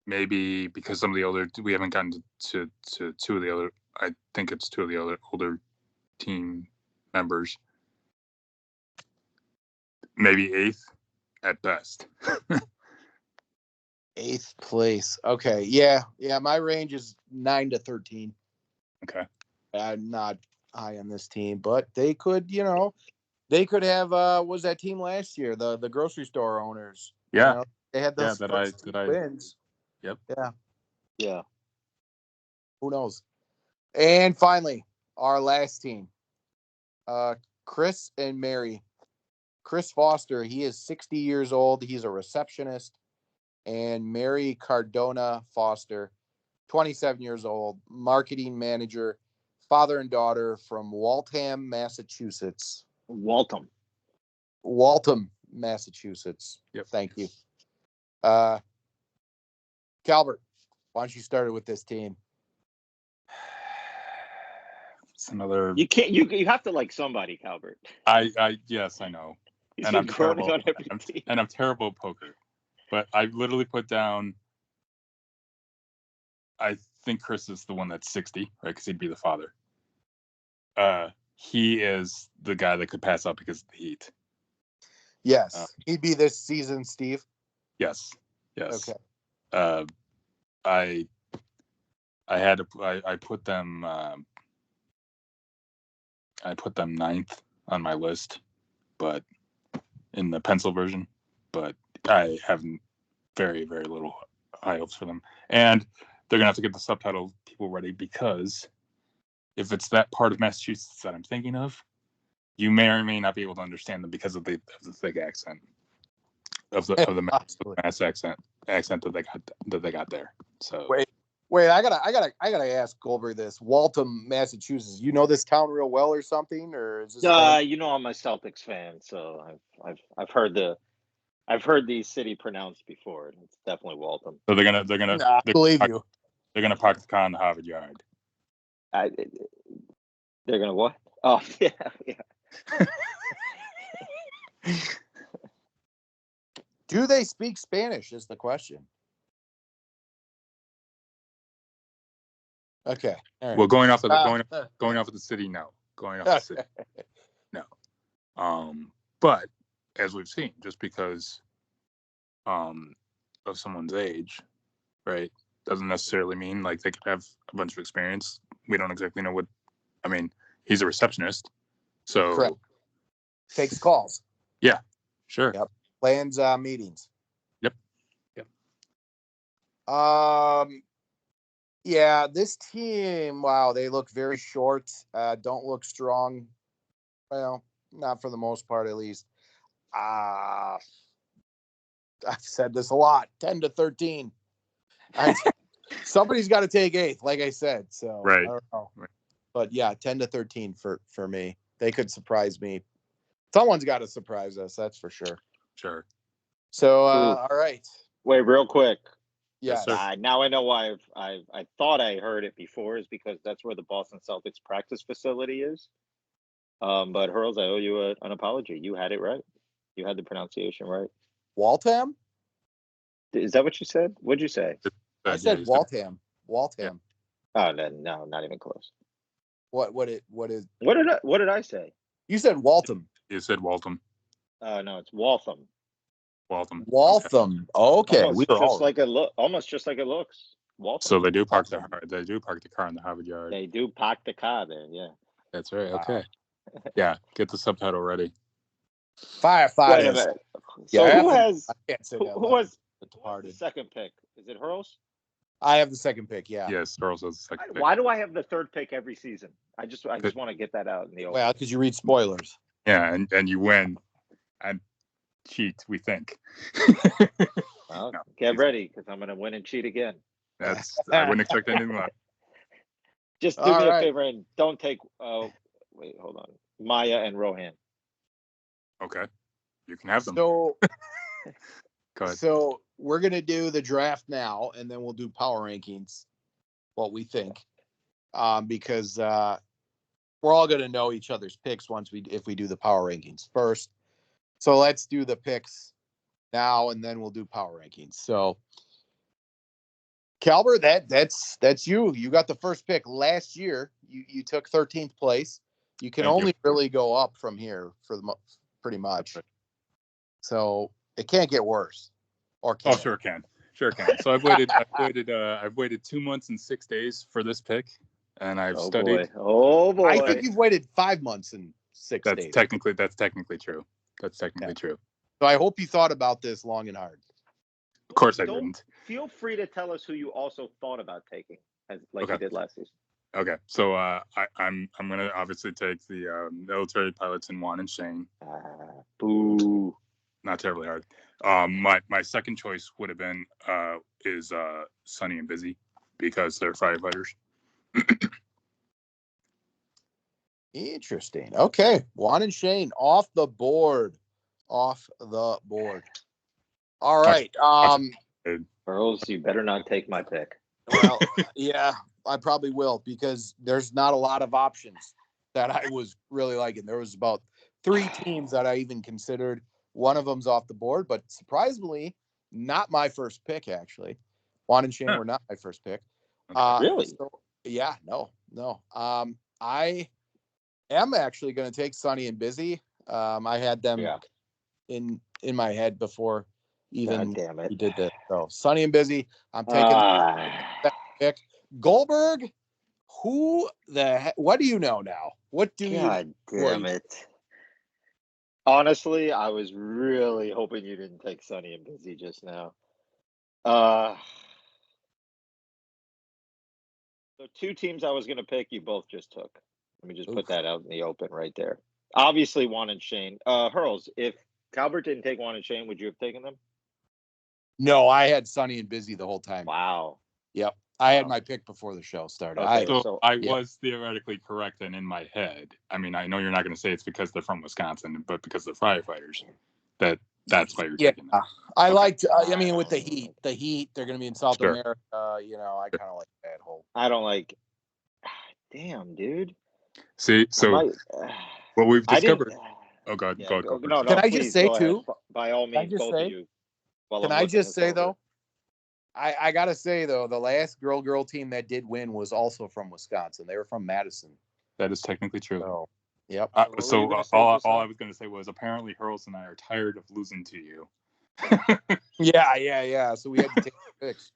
maybe because some of the older, we haven't gotten to two of the other. I think it's two of the other older team members. Maybe 8th at best. 8th place. Okay. Yeah. My range is 9 to 13. Okay. I'm not high on this team, but they could, they could have. Was that team last year? The grocery store owners. Yeah. They had those wins. Yep. Yeah. Who knows? And finally, our last team, Chris and Mary. Chris Foster, he is 60 years old. He's a receptionist. And Mary Cardona Foster, 27 years old, marketing manager, father and daughter from Waltham, Massachusetts. Waltham, Massachusetts. Yep. Thank you. Calvert, why don't you start it with this team? It's another. You can't. You have to like somebody, Calvert. Yes, I know. He's And been I'm groaning terrible. on every team. And I'm terrible at poker. But I literally put down. I think Chris is the one that's 60, right? Because he'd be the father. He is the guy that could pass out because of the heat. Yes, he'd be this season, Steve. Yes. Okay. I had to. I put them. I put them ninth on my list, but in the pencil version. But I have very, very little high hopes for them, and they're gonna have to get the subtitle people ready because if it's that part of Massachusetts that I'm thinking of, you may or may not be able to understand them because of the thick accent of the Mass accent that they got there. So wait, I gotta ask Goldberg this. Waltham, Massachusetts. You know this town real well or something, or is this? You know, I'm a Celtics fan, so I've heard the city pronounced before. And it's definitely Waltham. So they're gonna believe you. They're gonna park the car in the Harvard Yard. They're gonna what? Oh yeah. Do they speak Spanish? Is the question. Okay. All right. Well, going off of the city, no. Going off the city, no. But as we've seen, just because of someone's age, right, doesn't necessarily mean like they could have a bunch of experience. We don't exactly know what. I mean, he's a receptionist, so correct. Takes calls. Yeah, sure. Yep. Plans meetings. Yep. Yeah, this team, wow, they look very short. Don't look strong. Well, not for the most part, at least. I've said this a lot. 10-13. Somebody's got to take 8th, like I said. So right. I don't know. Right. But yeah, 10-13 for me. They could surprise me. Someone's got to surprise us. That's for sure. Sure. So all right. Wait, real quick. Yes. Now I know why I thought I heard it before is because that's where the Boston Celtics practice facility is. But Hurls, I owe you an apology. You had it right. You had the pronunciation right. Waltham? Is that what you said? What'd you say? I said Waltham. Waltham. Yeah. Oh no, not even close. What did I say? You said Waltham. You said Waltham. No, it's Waltham. Waltham. Okay. Almost just like it looks. Waltham. So they do park the car in the Harvard Yard. They do park the car there, yeah. That's right. Okay. Yeah, get the subtitle ready. Firefighters. Wait a minute. So yeah, who has the second pick? Is it Hurls? I have the second pick, yeah. Yes, Hurls has the second pick. Why do I have the third pick every season? I just want to get that out in the open. Well, because you read spoilers. Yeah, and you win and cheat, we think. Well, get ready because I'm going to win and cheat again. I wouldn't expect anything less. Just do me a favor and don't take. Wait, hold on. Maya and Rohan. Okay, you can have them. So, go ahead. So we're gonna do the draft now, and then we'll do power rankings. What we think, because we're all gonna know each other's picks if we do the power rankings first. So let's do the picks now, and then we'll do power rankings. So, Calvert, that's you. You got the first pick last year. You took 13th place. You can only really go up from here pretty much. So it can't get worse. Or can sure it can. Sure can. So I've waited 2 months and 6 days for this pick, and I've studied. Oh boy! I think you've waited 5 months and 6 days. That's technically true. That's technically true. So I hope you thought about this long and hard. Of course I didn't. Feel free to tell us who you also thought about taking, you did last season. Okay, so I'm gonna obviously take the military pilots in Juan and Shane. Boo. Not terribly hard. My second choice would have been is Sonny and Busy because they're firefighters. Interesting. Okay, Juan and Shane off the board. All right. Earls, you better not take my pick. Well, yeah, I probably will because there's not a lot of options that I was really liking. There was about 3 teams that I even considered. One of them's off the board, but surprisingly, not my first pick, actually. Juan and Shane were not my first pick. Really? So, yeah, no. I am actually going to take Sunny and Busy. I had them in my head before even damn it. we did this. So Sunny and Busy, I'm taking that pick. Goldberg, what do you know now? What do you God damn it. Honestly, I was really hoping you didn't take Sunny and Busy just now. So 2 teams I was going to pick, you both just took. Let me just put that out in the open right there. Obviously, Juan and Shane. Hurls, if Calvert didn't take Juan and Shane, would you have taken them? No, I had Sunny and Busy the whole time. Wow. Yep. I had my pick before the show started. Okay, I was theoretically correct and in my head. I mean, I know you're not going to say it's because they're from Wisconsin, but because they're firefighters, that's why you're taking them. I liked. I mean, with the Heat, they're going to be in South America. I kind of like that whole. I don't like. Damn, dude. See, so what we've discovered. Oh God, go. No, can I just say too? By all means, both of you. Can I just say though? I gotta say though, the last girl team that did win was also from Wisconsin. They were from Madison. That is technically true. So, yep. So all I was going to say was apparently Hurls and I are tired of losing to you. Yeah. So we had to take the picks.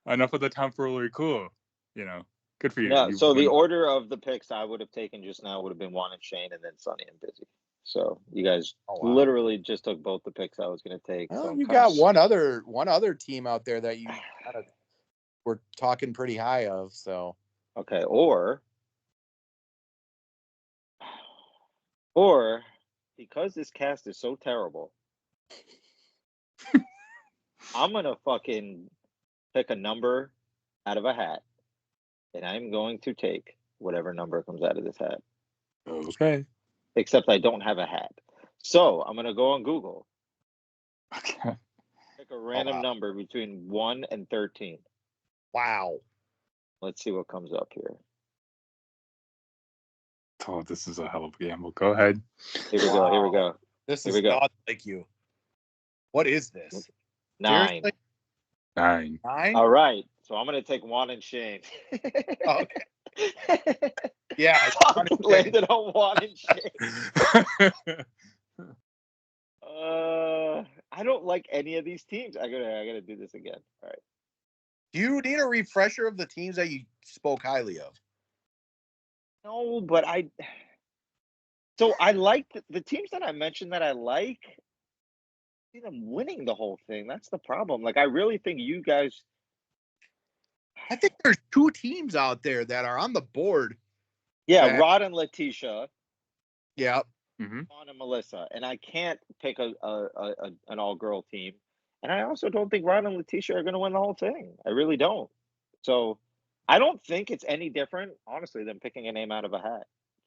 Enough of the tomfoolery. Cool. Good for you. No, so the order of the picks I would have taken just now would have been Juan and Shane and then Sunny and Busy. So you guys literally just took both the picks I was going to take. Well, so you got one other team out there that you kind of were talking pretty high of. So okay, or because this cast is so terrible, I'm gonna fucking pick a number out of a hat, and I'm going to take whatever number comes out of this hat. Okay. Except I don't have a hat. So I'm going to go on Google. Okay. Pick a random number between 1 and 13. Wow. Let's see what comes up here. Oh, this is a hell of a gamble. Go ahead. Here we go. This is not like you. What is this? 9. Seriously? 9. All right. So I'm going to take Juan and Shane. Okay. Yeah, I landed on Juan and Shane. I don't like any of these teams. I gotta do this again. All right. Do you need a refresher of the teams that you spoke highly of? No, but I like the teams that I mentioned that I like. I see them winning the whole thing. That's the problem. Like, I really think you guys. I think there's 2 teams out there that are on the board. Yeah, Rod and Letitia. Yeah. Juan and Melissa, and I can't pick an all-girl team, and I also don't think Rod and Letitia are going to win the whole thing. I really don't. So I don't think it's any different, honestly, than picking a name out of a hat.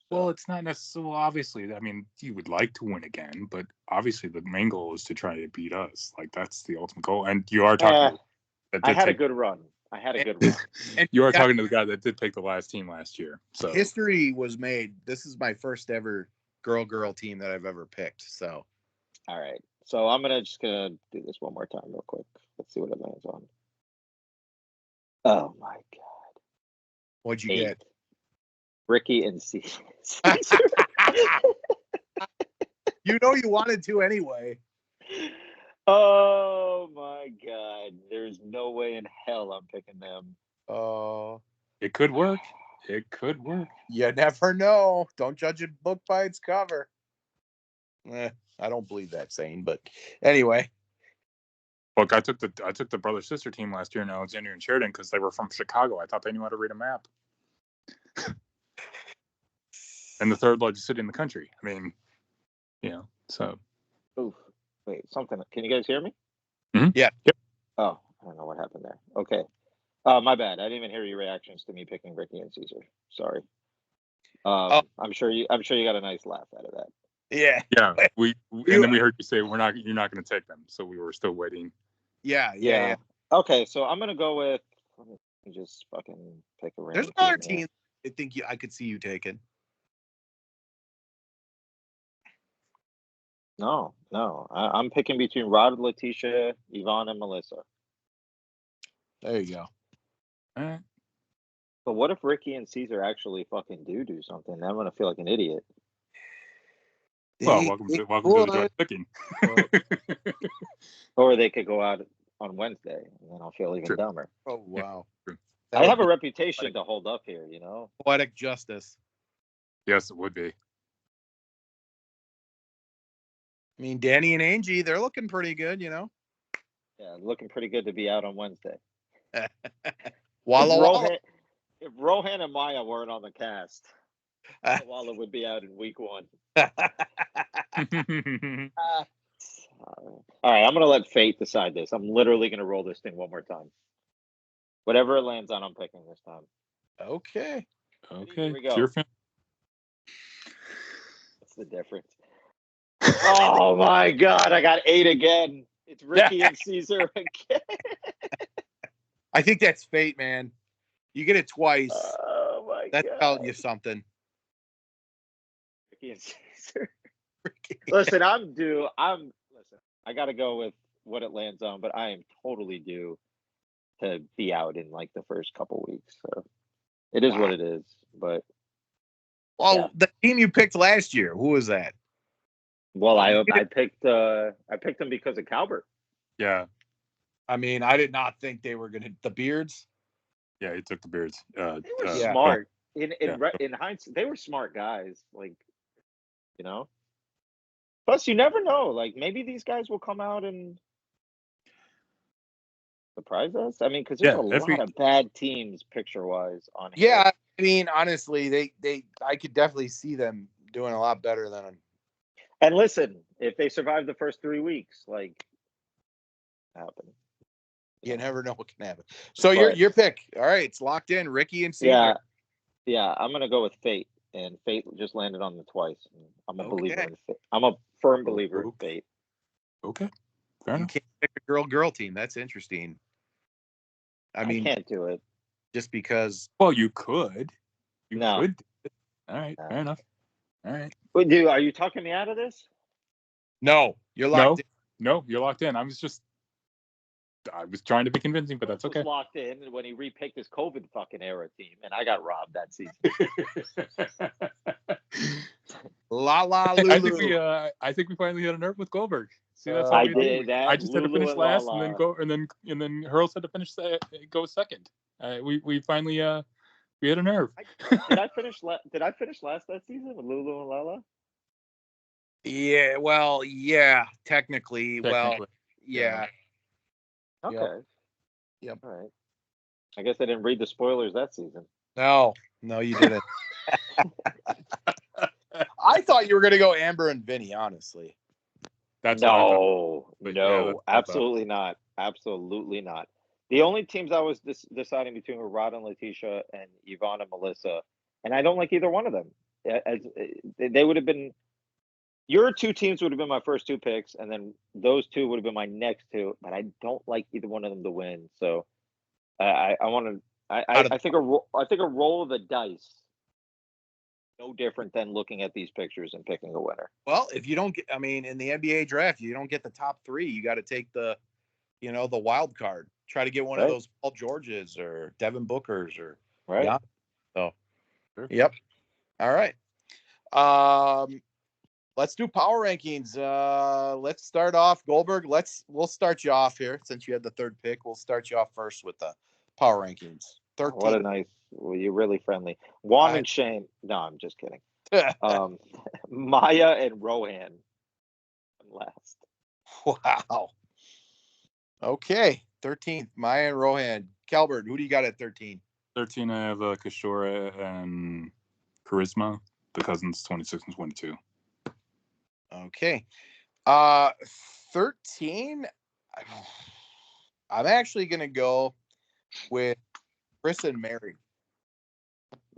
So. Well, it's not necessarily obviously. I mean, you would like to win again, but obviously the main goal is to try to beat us. Like, that's the ultimate goal. And you are talking. I had a good run. And you are talking to the guy that did pick the last team last year. So history was made. This is my first ever girl team that I've ever picked. So, all right. So I'm just gonna do this one more time, real quick. Let's see what it lands on. Oh my god! What'd you get? Ricky and Caesar. You know you wanted to anyway. Oh my god! There's no way in hell I'm picking them. Oh, it could work. It could work. You never know. Don't judge a book by its cover. I don't believe that saying, but anyway. Look, I took the brother sister team last year in Alexandria and Sheridan because they were from Chicago. I thought they knew how to read a map. And the 3rd largest city in the country. I mean, so. Oof. Wait, something. Can you guys hear me? Mm-hmm. Yeah. Yep. Oh, I don't know what happened there. Okay. My bad. I didn't even hear your reactions to me picking Ricky and Caesar. Sorry. I'm sure you got a nice laugh out of that. Yeah. Yeah, and then we heard you say you're not going to take them, so we were still waiting. Yeah. Okay, so I'm gonna go with. Let me just fucking pick a There's random another team here. team I think I could see you taking. No. I'm picking between Rod, Letitia, Yvonne, and Melissa. There you go. All right. But what if Ricky and Caesar actually fucking do something? I'm gonna feel like an idiot. Well, welcome to the joint picking. Or they could go out on Wednesday, and then I'll feel even True. dumber. Oh wow. True. That I would have a be reputation to hold up here, you know. poetic justice. Yes, it would be. I mean, Danny and Angie, they're looking pretty good, you know. Yeah, looking pretty good to be out on Wednesday. Walla Walla. If Rohan and Maya weren't on the cast, Walla would be out in week 1. All right, I'm gonna let fate decide this. I'm literally gonna roll this thing one more time. Whatever it lands on, I'm picking this time. Okay. Okay. we go. Cheer fan. What's the difference? Oh my God! I got 8 again. It's Ricky and Caesar again. I think that's fate, man. You get it twice. Oh my That's God! telling you something. Ricky and Caesar. Listen, I'm due. Listen. I got to go with what it lands on, but I am totally due to be out in like the first couple weeks. So it is what it is. But well, the team you picked last year, who was that? Well, I picked them because of Calvert. Yeah. I mean, I did not think they were gonna the Beards. Yeah, he took the Beards. They were smart. In hindsight, they were smart guys. Like, you know. Plus, you never know. Like, maybe these guys will come out and surprise us. I mean, because there's a lot of bad teams picture-wise on here. Yeah, I mean, honestly, I could definitely see them doing a lot better than. And listen, if they survive the first 3 weeks, like, happen. You never know what can happen. So your pick. All right, it's locked in. Ricky and Caesar. Yeah. I'm gonna go with fate, and fate just landed on the twice. I'm a believer in fate. I'm a firm believer in fate. Okay, fair enough. You can't pick a girl team. That's interesting. I mean, I can't do it just because. Well, you could. You no. could. All right, fair enough. All right. Wait, are you talking me out of this? No, you're locked in. No, you're locked in. I was trying to be convincing, but that's okay. Was locked in when he repicked his COVID fucking era team, and I got robbed that season. La la Lulu. I think we finally hit a nerve with Goldberg. See, that's I did that. I just had to finish last, and then Hurls had to finish go second. We finally we hit a nerve. Did I finish last that season with Lulu and Lala? Yeah, well, yeah, technically. Well, yeah. Okay. Yep. All right. I guess I didn't read the spoilers that season. No, you didn't. I thought you were gonna go Amber and Vinny, honestly. No, absolutely not. Absolutely not. The only teams I was deciding between were Rod and Letitia and Yvonne and Melissa, and I don't like either one of them. They would have been. Your 2 teams would have been my first 2 picks, and then those 2 would have been my next 2. But I don't like either one of them to win. So I want to. I think a roll of the dice. No different than looking at these pictures and picking a winner. Well, if you don't get, I mean, in the NBA draft, you don't get the top 3. You got to take the wild card. Try to get one of those Paul Georges or Devin Bookers or right. So, yep. All right. Let's do power rankings. Let's start off, Goldberg. We'll start you off here since you had the 3rd pick. We'll start you off first with the power rankings. 13. What a nice. Well, you're really friendly. Juan and Shane. No, I'm just kidding. Maya and Rohan last. Wow. Okay, 13th. Maya and Rohan. Calvert, who do you got at 13? 13, I have Kishore and Charisma. The cousins, 26 and 22. Okay. 13. I'm actually gonna go with Chris and Mary.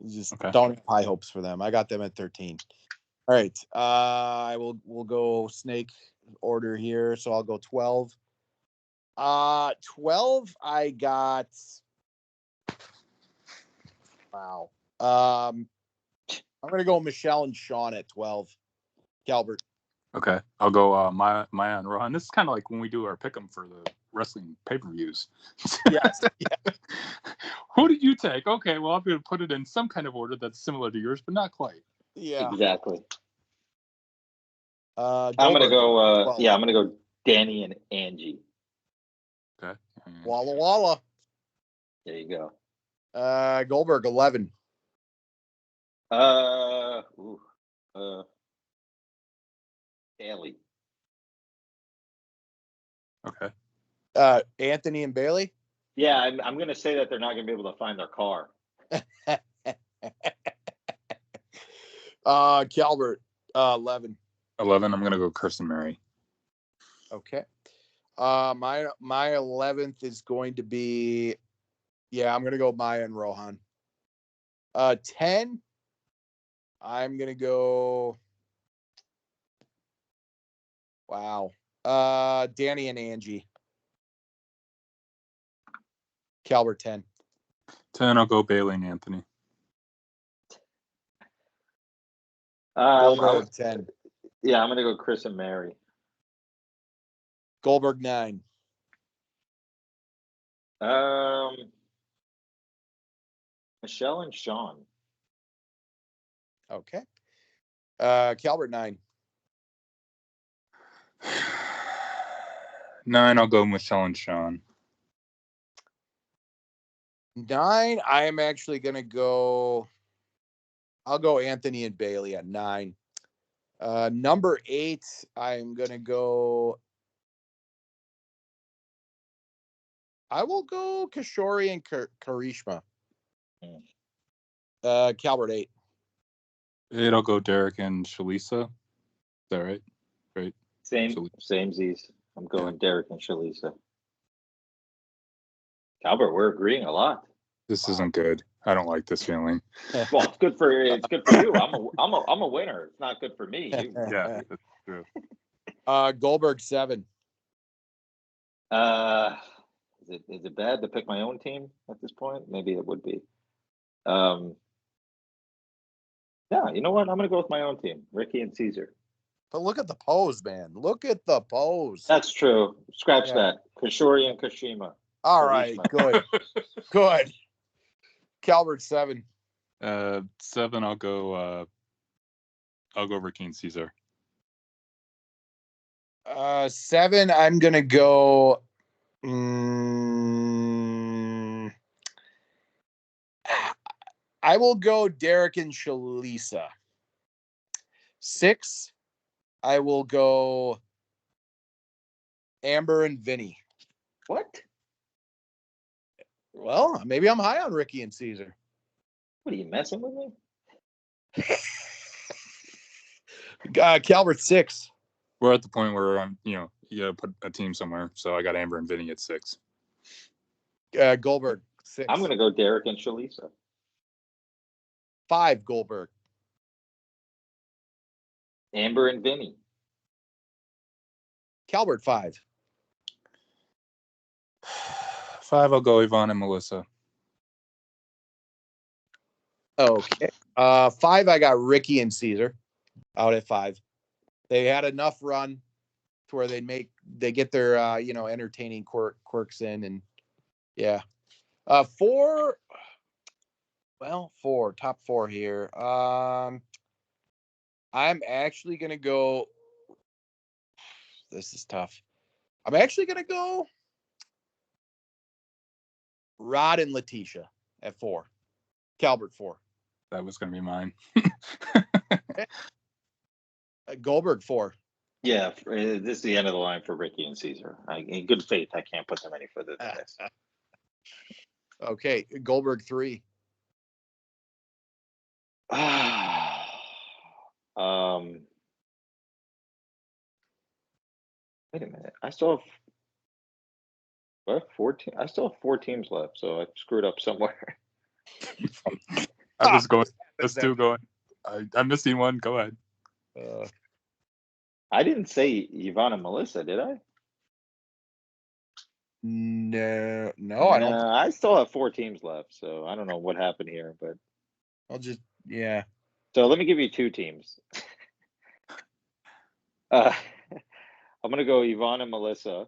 Just don't have high hopes for them. I got them at 13. All right. We'll go snake order here. So I'll go 12. 12, I got. Wow. I'm gonna go Michelle and Sean at 12. Calvert. Okay, I'll go Maya and Rohan. This is kind of like when we do our pick'em for the wrestling pay-per-views. Yes. Yeah. Who did you take? Okay, well, I'm going to put it in some kind of order that's similar to yours, but not quite. Yeah. Exactly. Goldberg, I'm gonna go. 12. Yeah, I'm gonna go Danny and Angie. Okay. Walla Walla. There you go. Goldberg 11. Bailey. Okay. Anthony and Bailey. Yeah, I'm gonna say that they're not gonna be able to find their car. Calvert 11. 11. I'm going to go Kirsten Mary. Okay. My 11th is going to be. Yeah, I'm gonna go Maya and Rohan. 10. I'm gonna go. Wow. Danny and Angie. Calvert 10. 10. I'll go Bailey and Anthony. Goldberg 10. Yeah, I'm gonna go Chris and Mary. Goldberg 9. Michelle and Sean. Okay. Calvert 9. 9. I'll go Michelle and Sean. 9. I am actually gonna go. I'll go Anthony and Bailey at 9. Number 8. I'm gonna go. I will go Kishori and Karishma. Calvert 8. 8. I'll go Derek and Shalisa. Is that right? Right. Samesies. I'm going Derek and Shalisa. Albert, we're agreeing a lot. This isn't good. I don't like this feeling. Well, it's good for you. I'm a winner. It's not good for me. Yeah, that's true. Goldberg 7. Is it bad to pick my own team at this point? Maybe it would be. Yeah, you know what? I'm gonna go with my own team, Ricky and Caesar. But look at the pose, man. Look at the pose. That's true. Scratch that. Kishori and Kashima. All right, good. Good. Calvert 7. 7. I'll go Ricky and Caesar. 7. I'm gonna go. I will go Derek and Shalisa. 6. I will go Amber and Vinny. What? Well, maybe I'm high on Ricky and Caesar. What are you messing with me? Calvert 6. We're at the point where you gotta put a team somewhere. So I got Amber and Vinny at 6. Goldberg 6. I'm gonna go Derek and Shalisa. 5. Goldberg. Amber and Vinny. Calvert 5. 5. I'll go Yvonne and Melissa. Okay. 5. I got Ricky and Caesar out at 5. They had enough run to where they get their entertaining quirks in, and yeah. 4. Well, 4 top 4 here. I'm actually gonna go. This is tough. I'm actually gonna go Rod and Letitia at 4. Calvert 4. That was gonna be mine. Goldberg 4. Yeah, this is the end of the line for Ricky and Caesar. In good faith, I can't put them any further than this. Okay, Goldberg 3. Wait a minute. I still have 14. I still have 4 teams left, so I screwed up somewhere. I was going. Let's do going. I'm missing one. Go ahead. I didn't say Yvonne and Melissa, did I? No, I don't. I still have 4 teams left, so I don't know what happened here, but Yeah. so let me give you 2 teams. I'm gonna go Yvonne and Melissa.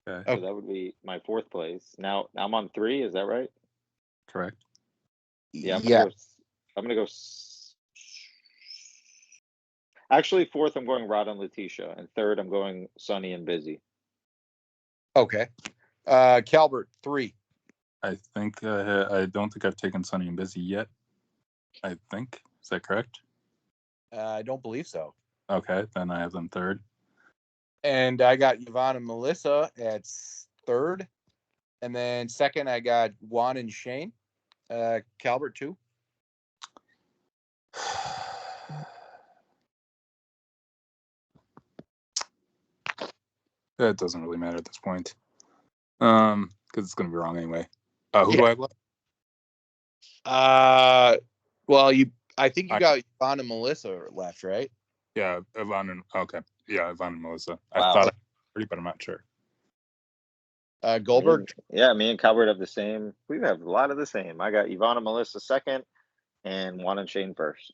Okay. So that would be my 4th place. Now I'm on 3. Is that right? Correct. Yeah, Yeah. I'm gonna go. Actually, 4th I'm going Rod and Letitia, and 3rd I'm going Sunny and Busy. Okay. Calvert 3. I think I don't think I've taken Sunny and Busy yet. I think, is that correct? I don't believe so. Okay, then I have them 3rd. And I got Yvonne and Melissa at 3rd. And then 2nd, I got Juan and Shane. Calvert 2. That doesn't really matter at this point. Because it's going to be wrong anyway. Who do I have left? Well, I think you got Yvonne and Melissa left, right? Yeah, Yvonne and Yvonne and Melissa. Wow. I thought I pretty, but I'm not sure. Goldberg. Me and Calvert have the same. We have a lot of the same. I got Yvonne and Melissa 2nd, and Juan and Shane 1st.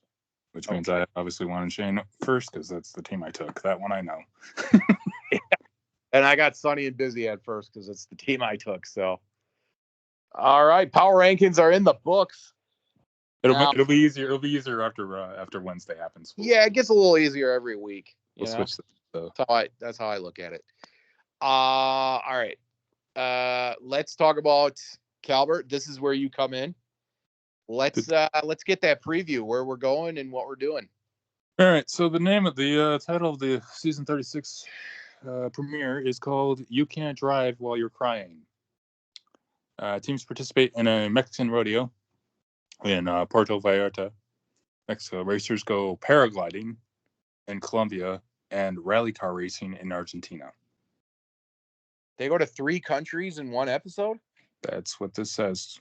Which means I obviously wanted Shane first because that's the team I took. That one I know. And I got Sunny and Busy at 1st because it's the team I took. So, all right, power rankings are in the books. It'll be easier. It'll be easier after Wednesday happens. Yeah, it gets a little easier every week. We'll switch. That's how I look at it. All right. Let's talk about Calvert. This is where you come in. Let's get that preview where we're going and what we're doing. All right. So the name of the title of the season 36 premiere is called "You Can't Drive While You're Crying." Teams participate in a Mexican rodeo in Puerto Vallarta, Mexico. Racers go paragliding in Colombia and rally car racing in Argentina. They go to 3 countries in one episode? That's what this says.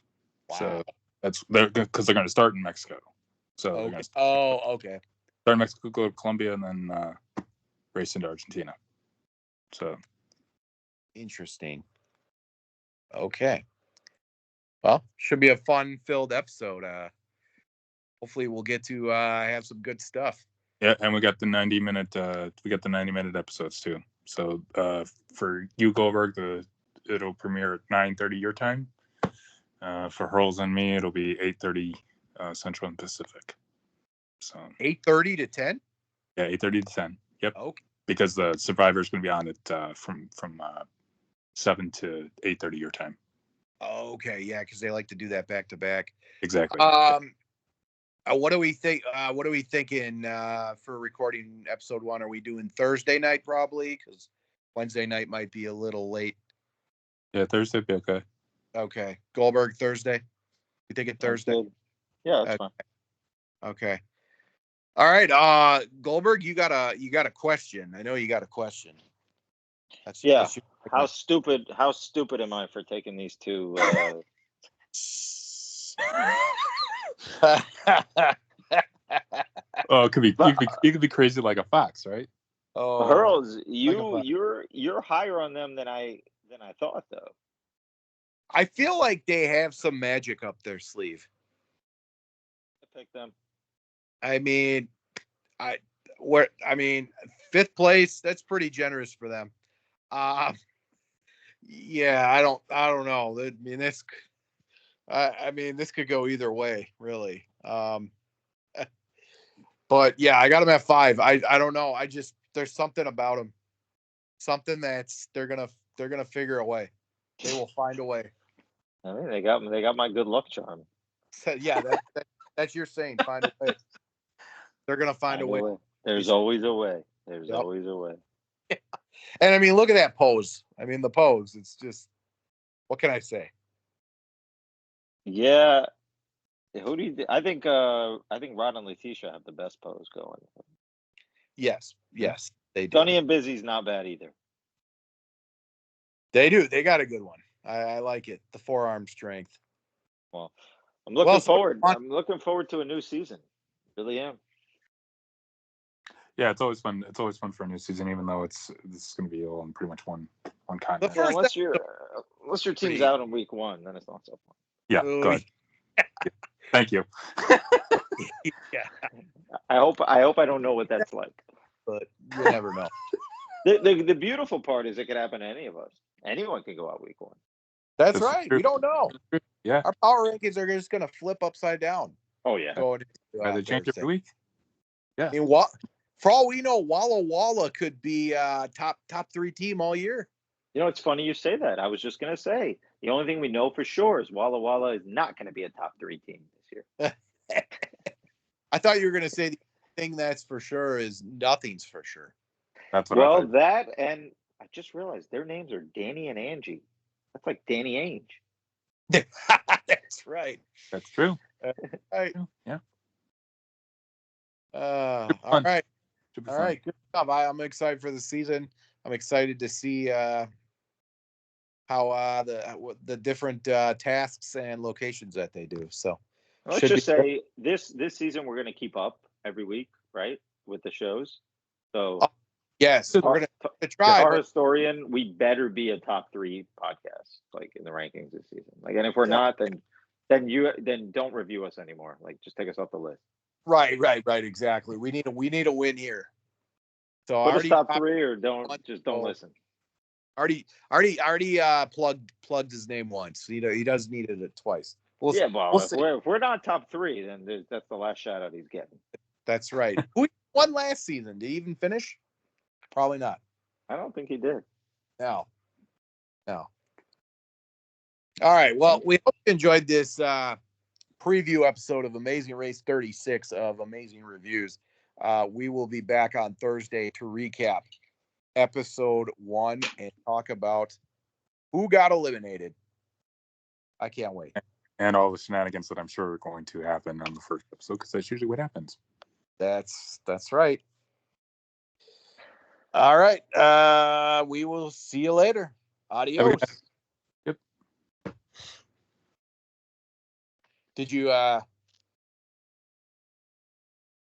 Wow. So that's because they're going to start in Mexico. So okay. They're going to okay. Start in Mexico, go to Colombia, and then race into Argentina. So interesting. Okay. Well, should be a fun-filled episode. Hopefully, we'll get to have some good stuff. Yeah, and we got the 90-minute. We got the 90-minute episodes too. So for you, Goldberg, it'll premiere at 9:30 your time. For Hurls and me, it'll be 8:30 Central and Pacific. So 8:30 to 10. Yeah, 8:30 to 10. Yep. Okay. Because the Survivor is going to be on it from 7 to 8:30 your time. Okay, yeah, because they like to do that back to back. Exactly. What do we think? What are we thinking for recording episode 1? Are we doing Thursday night probably? Because Wednesday night might be a little late. Yeah, Thursday would be okay. Okay, Goldberg Thursday. You think it Thursday? Yeah, that's fine. Okay. All right, Goldberg, you got a question. I know you got a question. How stupid am I for taking these 2? Oh, it could be you could be crazy like a fox, right? Oh, Hurls, you're higher on them than I thought, though. I feel like they have some magic up their sleeve. I pick them. I mean, 5th place, that's pretty generous for them. Yeah, I don't know. I mean, this could go either way, really. But yeah, I got them at 5. I don't know. There's something about them, something that's they're gonna figure a way. They will find a way. I mean, they got my good luck charm. So, yeah, that's your saying. Find a way. They're gonna find a way. There's always a way. There's always a way. Yeah. And I mean, look at that pose. I mean, the pose. It's just, what can I say? Yeah. Who do you? I think Rod and Letitia have the best pose going. Yes, they do. Sunny and Busy's not bad either. They do. They got a good one. I like it. The forearm strength. Well, I'm looking forward. I'm looking forward to a new season. Really am. Yeah, it's always fun. It's always fun for a new season, even though this is going to be all on pretty much one The continent. Yeah, first unless your team's Pretty- out in week 1, then it's not so fun. Yeah, go ahead. Thank you. Yeah, I hope I don't know what that's like. but you never know. The beautiful part is it could happen to any of us. Anyone can go out week 1. That's That's right. true. We don't know. Yeah, Our power rankings are just going to flip upside down. Oh yeah. Going into, they change Thursday. every week. I mean, what? For all we know, Walla Walla could be top 3 team all year. You know, it's funny you say that. I was just gonna say the only thing we know for sure is Walla Walla is not going to be a top 3 team this year. I thought you were going to say the thing that's for sure is nothing's for sure. That's what I Well, thought. that and I just realized their names are Danny and Angie. That's like Danny Ainge. That's right. That's true. Right. Yeah. All fun. right. Should be All fun. right. Good stuff. I'm excited for the season. I'm excited to see how the different tasks and locations that they do. So Let's should just be- say this season we're going to keep up every week, right, with the shows. So yes, we're our, gonna try. our But historian, we better be a top 3 podcast, like in the rankings this season. Like, and if we're Yeah. not, then don't review us anymore. Like, just take us off the list. right, exactly. We need a win here. So I Put us already top 3 or don't Oh. listen. already plugged his name once. He does need it twice. Yeah, well, we'll if see. we're not top 3, then that's the last shout out he's getting. That's right. Who won last season? Did he even finish? Probably not. I don't think he did. No. All right. Well, we hope you enjoyed this preview episode of Amazing Race 36 of Amazing Reviews. We will be back on Thursday to recap episode 1 and talk about who got eliminated. I can't wait. And all the shenanigans that I'm sure are going to happen on the first episode, because that's usually what happens. That's right. All right. We will see you later. Adios. Yep. Did you